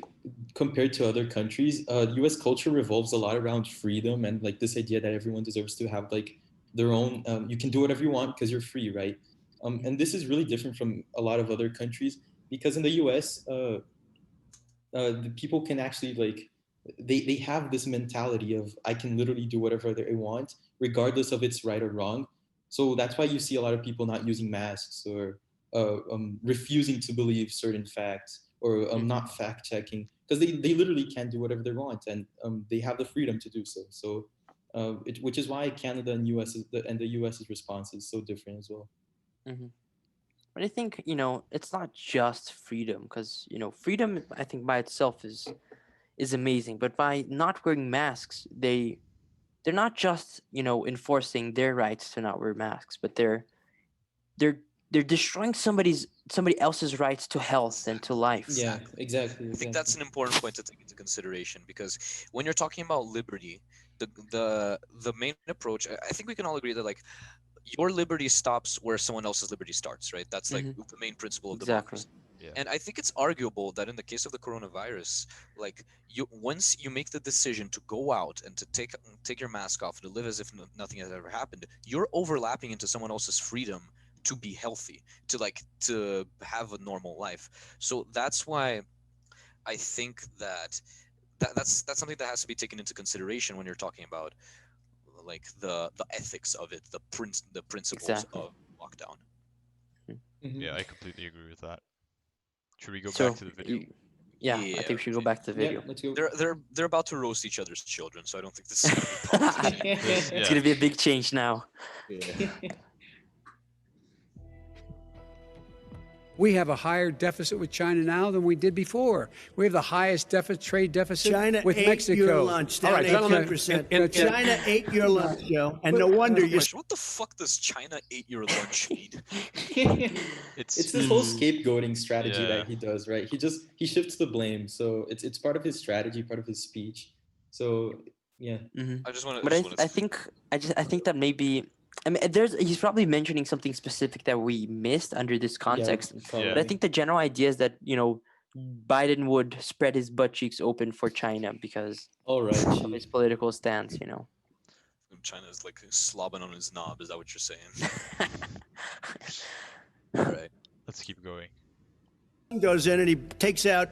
compared to other countries, U.S. culture revolves a lot around freedom and like this idea that everyone deserves to have like their own. You can do whatever you want because you're free, right? And this is really different from a lot of other countries because in the U.S., the people can actually like they have this mentality of I can literally do whatever I want, regardless of it's right or wrong. So that's why you see a lot of people not using masks or refusing to believe certain facts or not fact checking because they literally can do whatever they want and they have the freedom to do so. So, which is why Canada and the US's response is so different as well. Hmm. But I think, it's not just freedom, because, freedom, I think by itself is amazing. But by not wearing masks, they're not just, enforcing their rights to not wear masks, but they're they're destroying somebody else's rights to health and to life. Yeah, exactly. I think that's an important point to take into consideration because when you're talking about liberty, the main approach, I think we can all agree that like your liberty stops where someone else's liberty starts, right? That's like the main principle of Exactly. democracy. And I think it's arguable that in the case of the coronavirus, like once you make the decision to go out and to take your mask off and to live as if nothing has ever happened, you're overlapping into someone else's freedom to be healthy, to have a normal life. So that's why I think that's something that has to be taken into consideration when you're talking about like the ethics of it, the principles Exactly. of lockdown. Yeah, I completely agree with that. Should we go So, back to the video? yeah, I think we should go back to the video. Yeah, let's go. They're about to roast each other's children, so I don't think this is gonna be politics. This- It's yeah. gonna be a big change now. We have a higher deficit with China now than we did before. We have the highest trade deficit China with ate Mexico. your lunch. Down All right, gentlemen, 18%. China ate your lunch, Joe. And no wonder you. What the fuck does China ate your lunch mean? It's this whole scapegoating strategy Yeah. that he does, right? He shifts the blame, so it's part of his strategy, part of his speech. So yeah, I just want to. But I think that maybe, I mean, he's probably mentioning something specific that we missed under this context. probably. But I think the general idea is that Biden would spread his butt cheeks open for China because All right, of his political stance. China's like slobbing on his knob. Is that what you're saying? All right. Let's keep going. Goes in and he takes out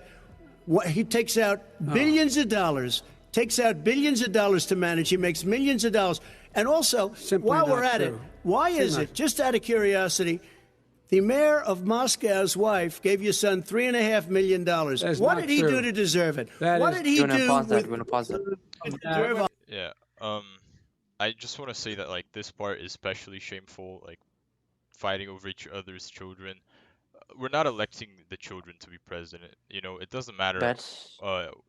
billions of dollars. Takes out billions of dollars to manage. He makes millions of dollars. And also, Simply while not we're at it, true. why is it, just out of curiosity, the mayor of Moscow's wife gave your son $3.5 million? is What not did he true. do to deserve it? That What is- did he You wanna do pause that? with You wanna pause that? to deserve Yeah. I just want to say that like this part is especially shameful, like fighting over each other's children. We're not electing the children to be president. It doesn't matter That's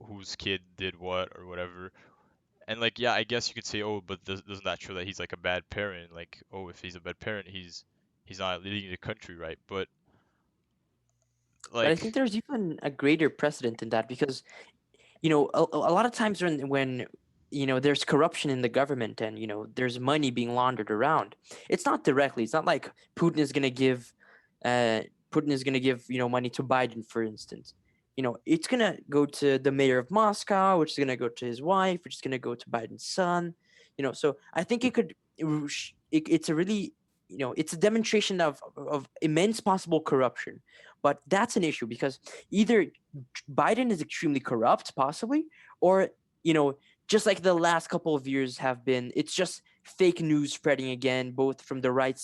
whose kid did what or whatever. And like, yeah, I guess you could say, oh, but doesn't that show that he's like a bad parent? Like, oh, if he's a bad parent, he's not leading the country right. But But I like, think there's even a greater precedent in that because, a lot of times when there's corruption in the government and, there's money being laundered around, it's not directly. It's not like Putin is going to give money to Biden, for instance. It's going to go to the mayor of Moscow, which is going to go to his wife, which is going to go to Biden's son. So I think it's a really, it's a demonstration of immense possible corruption. But that's an issue because either Biden is extremely corrupt, possibly, or, just like the last couple of years have been, it's just fake news spreading again, both from the right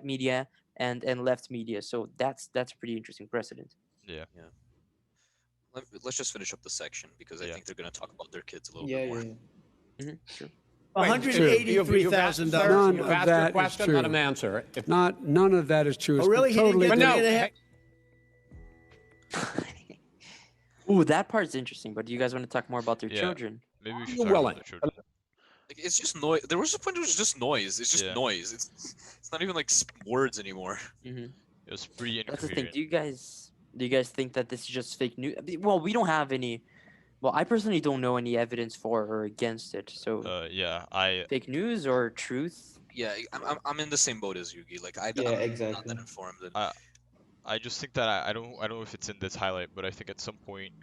media and left media. So that's a pretty interesting precedent. yeah. Let's just finish up the section because I Yeah. think they're going to talk about their kids a little Yeah, bit more. yeah. Sure. $183,000. None You've of asked that a is question, true. let him answer. If, None of that is true. Oh, It's really? He didn't totally get But no, three and a half? Ooh, that part's interesting. But do you guys want to talk more about their Yeah. children? Maybe we should You're talk about willing. the children. Like, it's just noise. There was a point it was just noise. It's just Yeah. noise. It's not even like words anymore. Hmm. It was pretty That's the thing. incoherent. Do you guys think that this is just fake news? Well, we don't have any. Well, I personally don't know any evidence for or against it. So Yeah, fake news or truth? Yeah, I'm in the same boat as Yugi. Like I'm not exactly. that informed. And I just think that I don't know if it's in this highlight, but I think at some point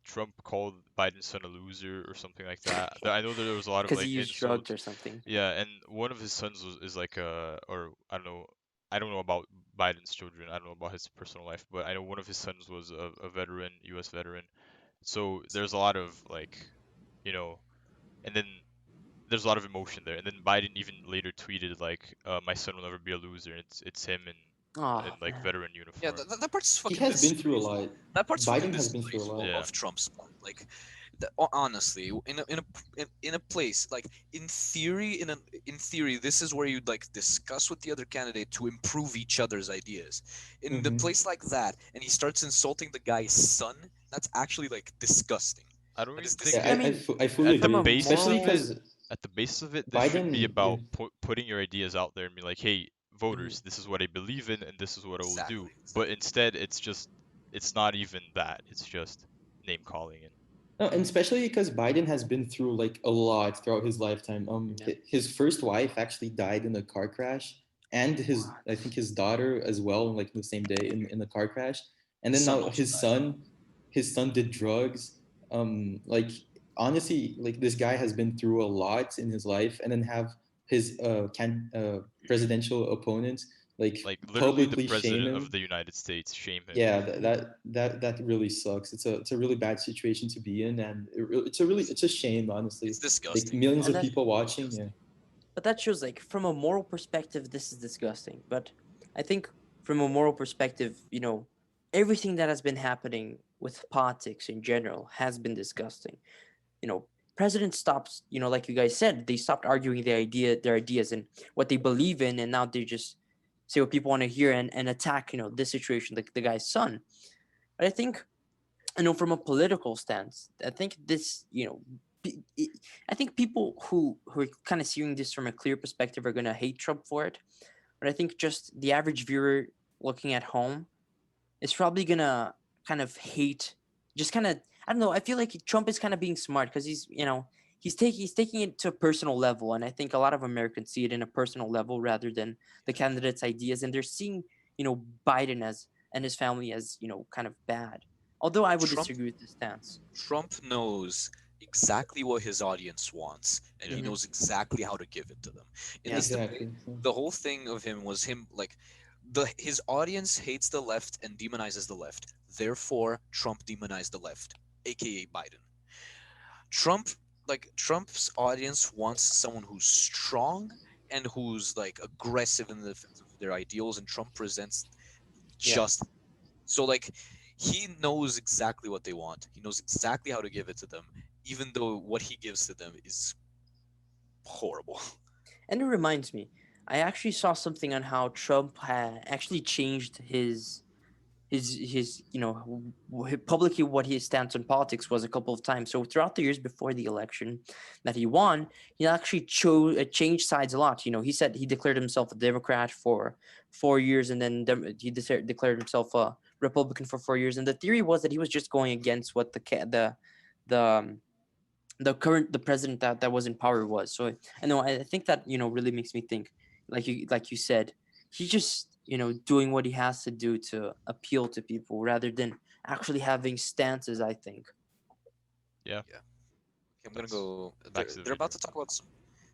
Trump called Biden's son a loser or something like that. I know that there was a lot of Because like he used drugs insults. or something. Yeah, and one of his sons is like or I don't know about Biden's children. I don't know about his personal life, but I know one of his sons was a veteran, U.S. veteran. So there's a lot of like, you know, and then there's a lot of emotion there. And then Biden even later tweeted like, "My son will never be a loser." And it's him in Oh, like man. veteran yeah, uniform. that part's He fucking. has been through a lot. That part's fucking Biden has been through a disgraceful lot. Yeah. of Trump's part. Like, honestly, in a place like in theory, this is where you'd like discuss with the other candidate to improve each other's ideas. In the place like that, and he starts insulting the guy's son. That's actually like disgusting. I don't That even is think Yeah, I mean, I fully at the agree. base Especially of it, because at the base of it, this should be Biden, about putting your ideas out there and be like, hey, voters, Mm-hmm. this is what I believe in and this is what I will do. Exactly. But instead, it's not even that. It's just name calling and no, and especially because Biden has been through like a lot throughout his lifetime. Yeah. His first wife actually died in a car crash, and I think his daughter as well, like the same day in the car crash. And then Son now also died. his son did drugs. Like honestly, like this guy has been through a lot in his life, and then have his presidential opponents like literally the publicly shame president him. of the United States shame him. Yeah, that really sucks. It's a really bad situation to be in, and it's a shame, honestly. It's Like disgusting. millions And of that, people watching. Yeah. but that shows, like, from a moral perspective, this is disgusting. But I think from a moral perspective, everything that has been happening with politics in general has been disgusting. President stops, like you guys said, they stopped arguing their ideas and what they believe in, and now they just say what people want to hear and attack, this situation, like the guy's son. But I think, from a political stance, I think this, I think people who are kind of seeing this from a clear perspective are gonna hate Trump for it. But I think just the average viewer looking at home is probably gonna kind of hate, just kind of, I don't know. I feel like Trump is kind of being smart because he's taking it to a personal level, and I think a lot of Americans see it in a personal level rather than the candidate's ideas, and they're seeing Biden and his family as kind of bad. Although I would Trump disagree with this stance. Trump knows exactly what his audience wants, and he Mhm. knows exactly how to give it to them. In Yeah. this debate, Exactly. the whole thing of him was him like his audience hates the left and demonizes the left. Therefore, Trump demonized the left, aka Biden. Trump's audience wants someone who's strong and who's like aggressive in the defense of their ideals, and Trump presents Yeah. just so like he knows exactly what they want. He knows exactly how to give it to them, even though what he gives to them is horrible. And it reminds me, I actually saw something on how Trump had actually changed his publicly what his stance on politics was a couple of times. So throughout the years before the election that he won, he actually changed sides a lot. He said he declared himself a Democrat for 4 years, and then he declared himself a Republican for 4 years. And the theory was that he was just going against what the president that was in power was. So I know, I think that really makes me think, like you said, he's just doing what he has to do to appeal to people rather than actually having stances, I think. yeah. I'm gonna go. Back to the They're about to video. talk about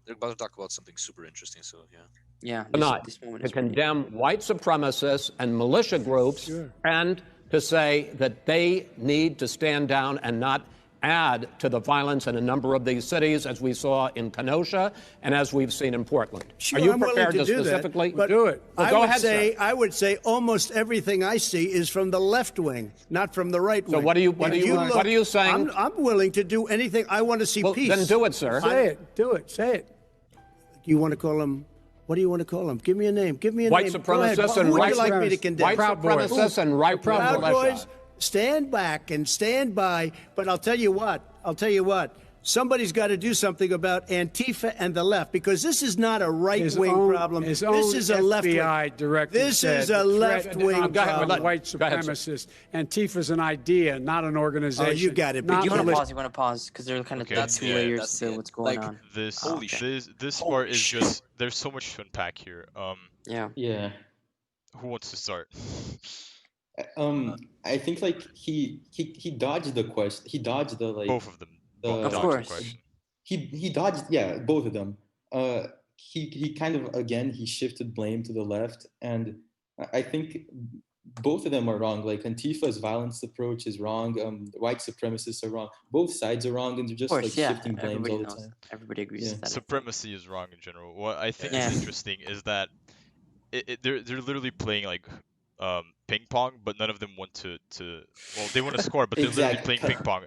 they're about to talk about something super interesting. So yeah. Yeah, Tonight, this moment to is pretty- condemn white supremacists and militia groups, and to say that they need to stand down and not add to the violence in a number of these cities, as we saw in Kenosha and as we've seen in Portland. Sure, Are you I'm willing prepared to do specifically that, but do it? Well, I go would ahead, say sir. I would say almost everything I see is from the left wing, not from the right wing. So what are you If saying? I'm willing to do anything. I want to see Well, peace. then do it, sir. Say it. Do it. Say it. Do you want to call him? What do you want to call him? Give me a name. Give me a White name. Go ahead. supremacists Who and would white you like me to condemn? White Proud Boys. supremacists and right Proud militia. Boys, stand back and stand by. But I'll tell you what. somebody's got to do something about Antifa and the left, because this is not a right-wing problem. His This own is a left-wing. FBI director This said is a the threat left-wing on problem. white Go ahead, sir. supremacists. Antifa's an idea, not an organization. Oh, you got it. Not You want to religion. pause? You want to pause because there are kind of Okay, like that's two it, layers that's to it. what's going Like, on. This Holy shit. this Holy part is shit. just there's so much to unpack here. Yeah. Yeah. Who wants to start? I think like he dodged the question. He dodged the like Both of them. the Of dodged the course. question. he dodged, yeah, both of them. He kind of, again, he shifted blame to the left, and I think both of them are wrong. Like Antifa's violence approach is wrong. The white supremacists are wrong. Both sides are wrong, and they're Of just course, like yeah. shifting blames Everybody all the knows. time. Everybody agrees Yeah. with that. I think. Supremacy is wrong in general. What I think Yeah. is interesting is that they're literally playing like ping pong, but none of them want to well, they want to score, but they're literally Exactly. playing ping pong.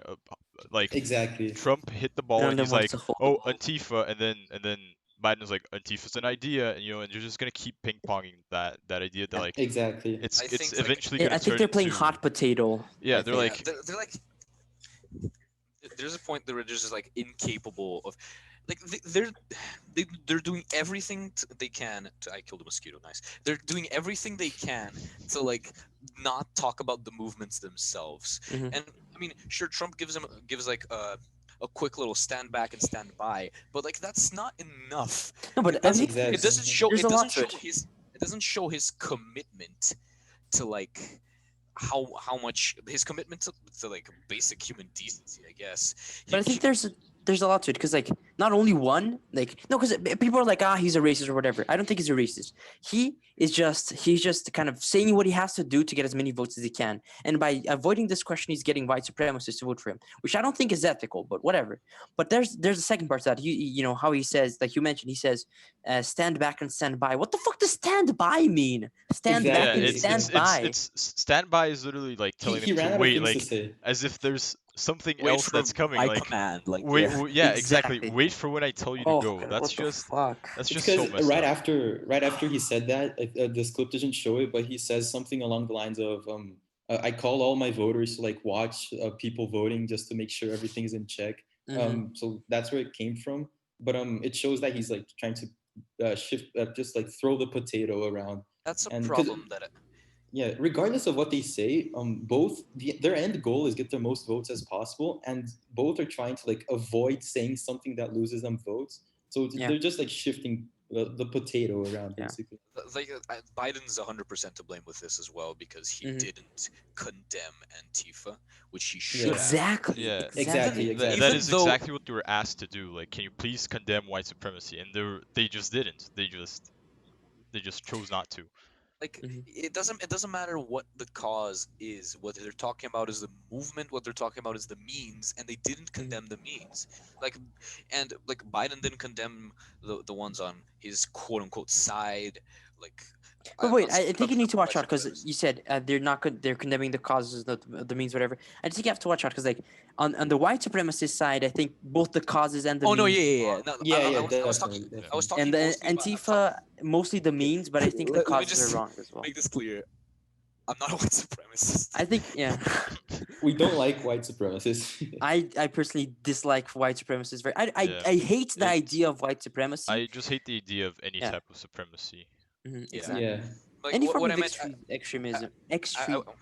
Like Exactly. Trump hit the ball None of and them he's wants like, to hold the "Oh, ball. Antifa," and then Biden's like, "Antifa's an idea," and and you're just gonna keep ping ponging that idea that like Exactly. it's I it's think, like, eventually Yeah, gonna I think turn they're playing into hot potato. yeah, I they're think. like they're like, there's a point that they're just like incapable of, like they're doing everything they can to. I killed a mosquito. Nice. They're doing everything they can to like not talk about the movements themselves. Mhm. And I mean, sure, Trump gives like a quick little stand back and stand by, but like that's not enough. No, but I That's think exactly. It doesn't show. There's It a lot doesn't to show it. his. It doesn't show his commitment to like how much his commitment to like basic human decency, I guess. But I think there's a lot to it because like not only one like no because people are like he's a racist or whatever. I don't think he's a racist. He's just kind of saying what he has to do to get as many votes as he can, and by avoiding this question, he's getting white supremacists to vote for him, which I don't think is ethical. But whatever. But there's a second part to that. You know how he says, like you mentioned, he says stand back and stand by. What the fuck does stand by mean? Stand yeah, back and Exactly. stand by. it's standby is literally like telling He them ran to out of wait, things to like say. as if there's something Wait else for that's coming. my Like command, like wait, yeah. yeah, exactly. Exactly. Wait for when I tell you to Oh, go. God, That's what the just fuck? that's It's just so because messed up. right after he said that, this clip doesn't show it, but he says something along the lines of, "I call all my voters to like watch people voting just to make sure everything is in check." Mhm. So that's where it came from. But it shows that he's like trying to shift, just like throw the potato around, That's a and because problem that yeah, regardless of what they say, both their end goal is get the most votes as possible, and both are trying to like avoid saying something that loses them votes. So Yeah. they're just like shifting the potato around, Yeah. basically. like Biden's 100% to blame with this as well because he Mhm. didn't condemn Antifa, which he Yeah. should have. Exactly. Yeah, Exactly, that Even is though- exactly what they were asked to do. Like, can you please condemn white supremacy? And they just didn't. They just chose not to. Like Mhm. it doesn't matter what the cause is. What they're talking about is the movement. What they're talking about is the means, and they didn't condemn the means. Like, and like Biden didn't condemn the ones on his quote unquote side. Like, But I'm wait, not I saying think you Trump's need to not watch out white because supremacist. you said they're not good. They're condemning the causes, the means, whatever. I just think you have to watch out because, like, on the white supremacist side, I think both the causes and the Oh no, means. yeah. No, Yeah, I yeah, was talking. definitely. I was talking And the mostly about. Antifa, mostly the means, but I think the Let me causes just are wrong as well. make this clear. I'm not a white supremacist. I think, yeah. We don't like white supremacists. I personally dislike white supremacists very. Yeah. I hate the It's- idea of white supremacy. I just hate the idea of any Yeah. type of supremacy. Mhm, Yeah. exactly. Yeah. Like Any what, form what of I meant. extremism, Extremism.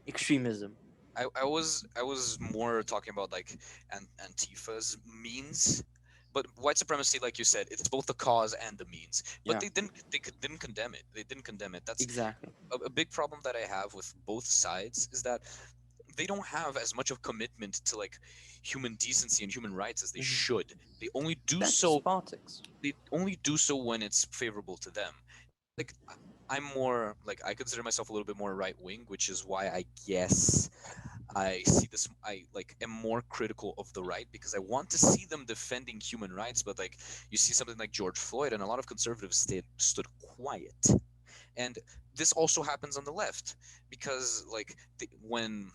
extremism. I was more talking about like Antifa's means, but white supremacy, like you said, it's both the cause and the means. But Yeah. didn't condemn it. They didn't condemn it. That's Exactly. a big problem that I have with both sides is that they don't have as much of commitment to like human decency and human rights as they Mhm. should. They only do That's so. just politics. They only do so when it's favorable to them. Like I'm more like I consider myself a little bit more right wing, which is why I guess I see this. I like am more critical of the right because I want to see them defending human rights. But like you see something like George Floyd, and a lot of conservatives stood quiet. And this also happens on the left because like when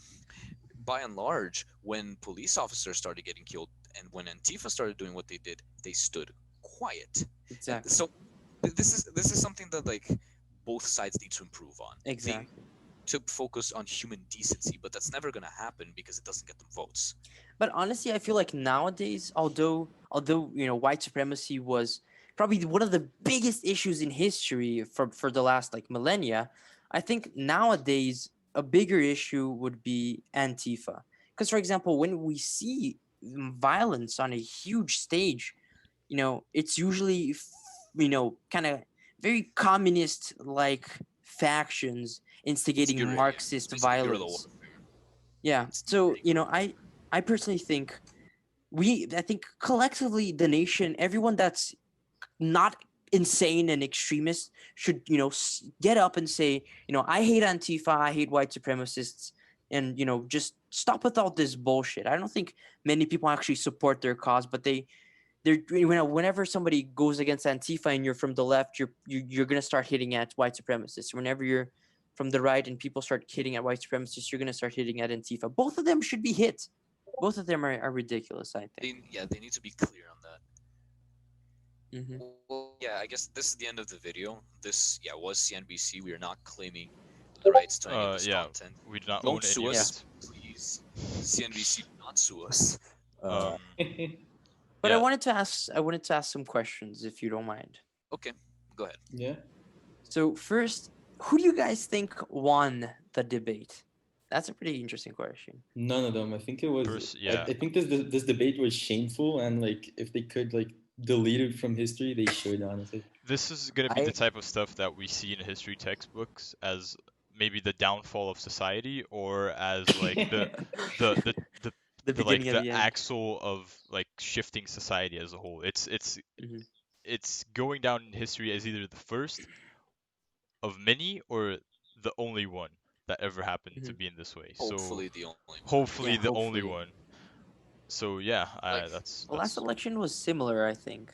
by and large when police officers started getting killed and when Antifa started doing what they did, they stood quiet. Exactly. So this is something that like both sides need to improve on. Exactly. to focus on human decency, but that's never gonna happen because it doesn't get them votes. But honestly, I feel like nowadays, although white supremacy was probably one of the biggest issues in history for the last like millennia, I think nowadays a bigger issue would be Antifa. Because for example, when we see violence on a huge stage, it's usually kind of very communist like factions It's instigating guerrilla. It's Marxist basically guerrilla violence. warfare. Yeah. It's So, guerrilla. I personally think I think collectively the nation, everyone that's not insane and extremist should, get up and say, I hate Antifa, I hate white supremacists, and, just stop with all this bullshit. I don't think many people actually support their cause, but whenever somebody goes against Antifa and you're from the left, you're gonna start hitting at white supremacists. Whenever you're from the right and people start hitting at white supremacists, you're gonna start hitting at Antifa. Both of them should be hit. Both of them are ridiculous, I think. They need to be clear on that. Hmm. Well, yeah, I guess this is the end of the video. This, was CNBC. We are not claiming the rights to any of this Yeah, content. we do not own Don't any sue of us, it. please. CNBC, do not sue us. Um, But I yeah, wanted to ask some questions if you don't mind. Okay, go ahead. Yeah. So first, who do you guys think won the debate? That's a pretty interesting question. None of them. I think it was. yeah. I think this debate was shameful, and like if they could like delete it from history, they should honestly. This is going to be the I type of stuff that we see in history textbooks as maybe the downfall of society, or as like the the the, the the like beginning of the the end. axle of like shifting society as a whole. Mhm. It's going down in history as either the first of many or the only one that ever happened to Mhm. be in this way. Hopefully, So the only one. hopefully Yeah, the only hopefully. one. So yeah, Like, The last election was similar, I think.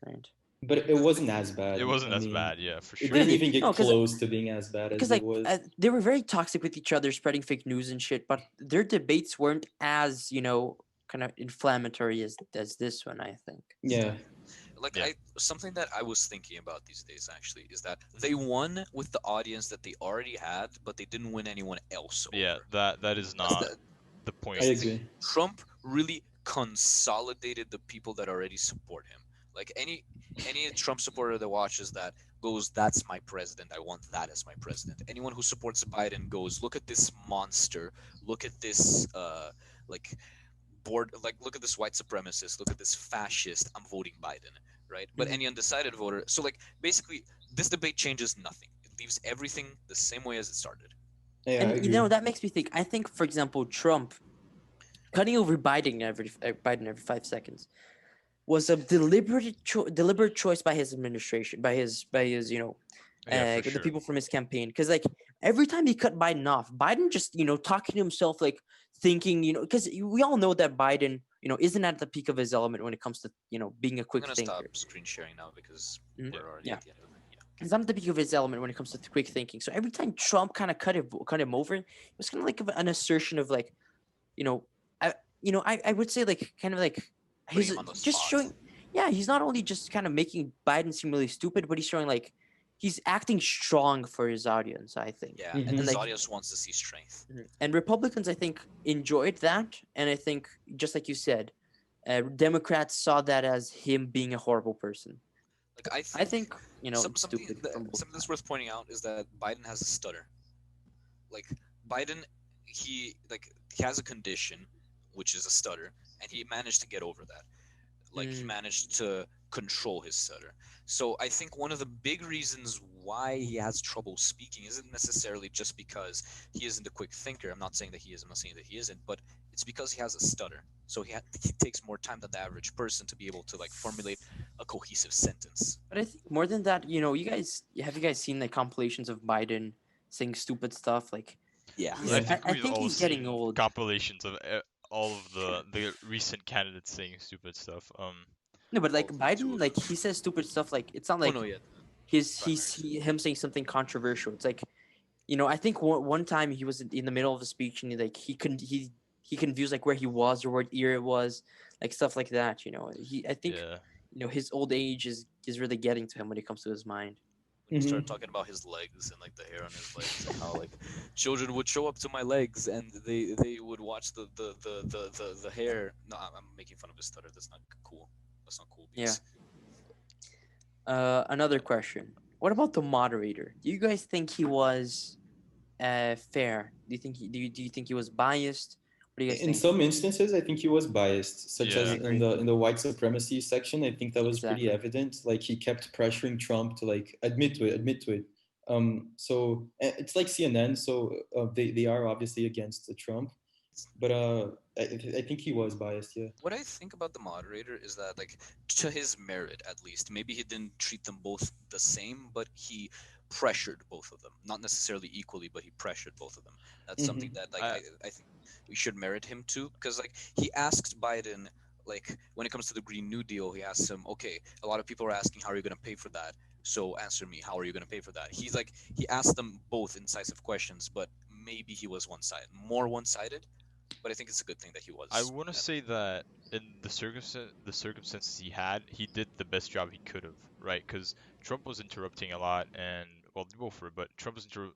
Right. But it wasn't as bad. it wasn't I as mean, bad, yeah, for it sure. didn't Really? even get No, close to being as bad as because it like was. they were very toxic with each other, spreading fake news and shit. But their debates weren't as kind of inflammatory as this one, I think. Yeah. like Yeah. something that I was thinking about these days actually is that they won with the audience that they already had, but they didn't win anyone else over. Yeah, that is That's not the point. I agree. Trump really consolidated the people that already support him. Like any Trump supporter that watches that goes, "That's my president. I want that as my president." Anyone who supports Biden goes, "Look at this monster. Look at this like look at this white supremacist. Look at this fascist. I'm voting Biden." Right? But any undecided voter, so like basically this debate changes nothing. It leaves everything the same way as it started. Yeah, I And agree. that makes me think. I think, for example, Trump cutting over Biden every 5 seconds was a deliberate choice by his administration, by his Yeah, for the sure. people from his campaign. Because like every time he cut Biden off, Biden just talking to himself, like thinking, because we all know that Biden isn't at the peak of his element when it comes to being a I'm quick gonna thinker. stop screen sharing now because Mhm. we're already Yeah. at the end of it. Yeah. He's not at the peak of his element when it comes to quick thinking. So every time Trump kind of cut him over, it was kind of like an assertion of like, I would say like kind of like Putting he's him on the just spot. showing. Yeah, he's not only just kind of making Biden seem really stupid, but he's showing like he's acting strong for his audience, I think. Yeah, Mhm. and his like- audience wants to see strength. And Republicans, I think, enjoyed that, and I think just like you said, Democrats saw that as him being a horrible person. Like I think something stupid from both something that's sides. worth pointing out is that Biden has a stutter. Like Biden, he has a condition, which is a stutter, and he managed to get over that. Like he managed to control his stutter. So I think one of the big reasons why he has trouble speaking isn't necessarily just because he isn't a quick thinker. I'm not saying that he is. I'm not saying that he isn't, but it's because he has a stutter. So he takes more time than the average person to be able to like formulate a cohesive sentence. But I think more than that, you guys seen the compilations of Biden saying stupid stuff? Like, Yeah. he's- I think I we've think all he's getting seen old. compilations of all of the recent candidates saying stupid stuff. No, but like Two Biden, of like them. he says stupid stuff. Like it's not Oh like no, yeah. him saying something controversial. It's like, I think one time he was in the middle of a speech and he confused like where he was or what year it was, like stuff like that. I think Yeah. his old age is really getting to him when it comes to his mind. when he started talking about his legs and like the hair on his legs and how like children would show up to my legs and they would watch the hair. No, I'm making fun of his stutter. That's not cool. That's not cool. Yeah. Because Another question. What about the moderator? Do you guys think he was fair? Do you think he was biased? What do you guys In think? some instances, I think he was biased, such as Yeah. in the white supremacy section. I think that was pretty Exactly. evident. Like he kept pressuring Trump to like admit to it. So it's like CNN. So they are obviously against Trump, but I think he was biased. Yeah. what I think about the moderator is that, like, to his merit at least, maybe he didn't treat them both the same, but he pressured both of them. Not necessarily equally, but he pressured both of them. That's something that, like, I think we should merit him to, because, like, he asked Biden, like, when it comes to the Green New Deal, he asked him, okay, a lot of people are asking, how are you going to pay for that? So answer me, how are you going to pay for that? He's like, he asked them both incisive questions, but maybe he was more one-sided. But I think it's a good thing that he was. I want to say that in the circumstances he had, he did the best job he could have, right? Because Trump was interrupting a lot, and well, they both were, but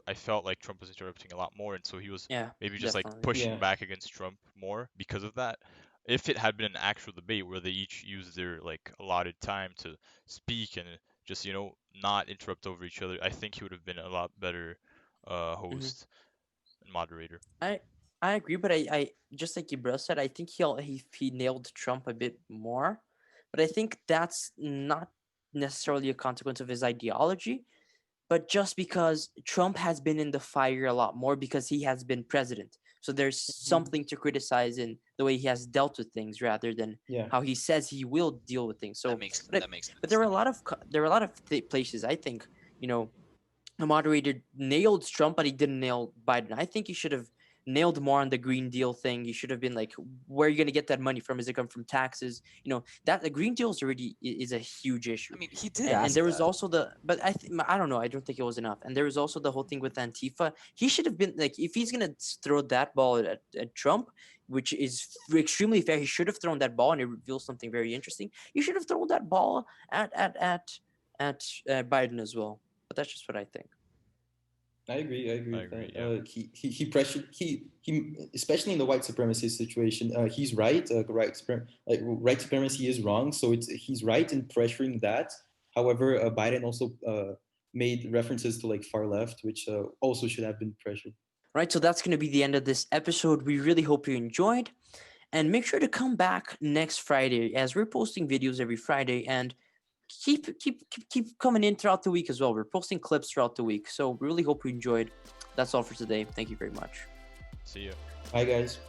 I felt like Trump was interrupting a lot more, and so he was Yeah, maybe just like definitely. pushing Yeah. back against Trump more because of that. If it had been an actual debate where they each used their like allotted time to speak and just not interrupt over each other, I think he would have been a lot better Hmm. host and moderator. I I agree, but I just like Ibra said, I think he nailed Trump a bit more, but I think that's not necessarily a consequence of his ideology, but just because Trump has been in the fire a lot more because he has been president. So there's something to criticize in the way he has dealt with things rather than Yeah. how he says he will deal with things. That So, makes but, that makes but sense. there were a lot of places I think you know the moderator nailed Trump, but he didn't nail Biden. I think he should have nailed more on the Green Deal thing. He should have been like, where are you going to get that money from? Is it come from taxes? That the Green Deal is a huge issue. I mean, he did And ask there was that. also I don't know. I don't think it was enough. And there was also the whole thing with Antifa. He should have been like, if he's gonna throw that ball at Trump, which is extremely fair, he should have thrown that ball, and it reveals something very interesting. You should have thrown that ball at Biden as well. But that's just what I think. I agree. I agree I with agree, that. yeah. He pressured he especially in the white supremacy situation. He's right. White supremacy is wrong. So he's right in pressuring that. However, Biden also made references to like far left, which also should have been pressured. Right. So that's going to be the end of this episode. We really hope you enjoyed, and make sure to come back next Friday as we're posting videos every Friday, and keep coming in throughout the week as well. We're posting clips throughout the week. So really hope you enjoyed. That's all for today. Thank you very much. See ya. Bye, guys.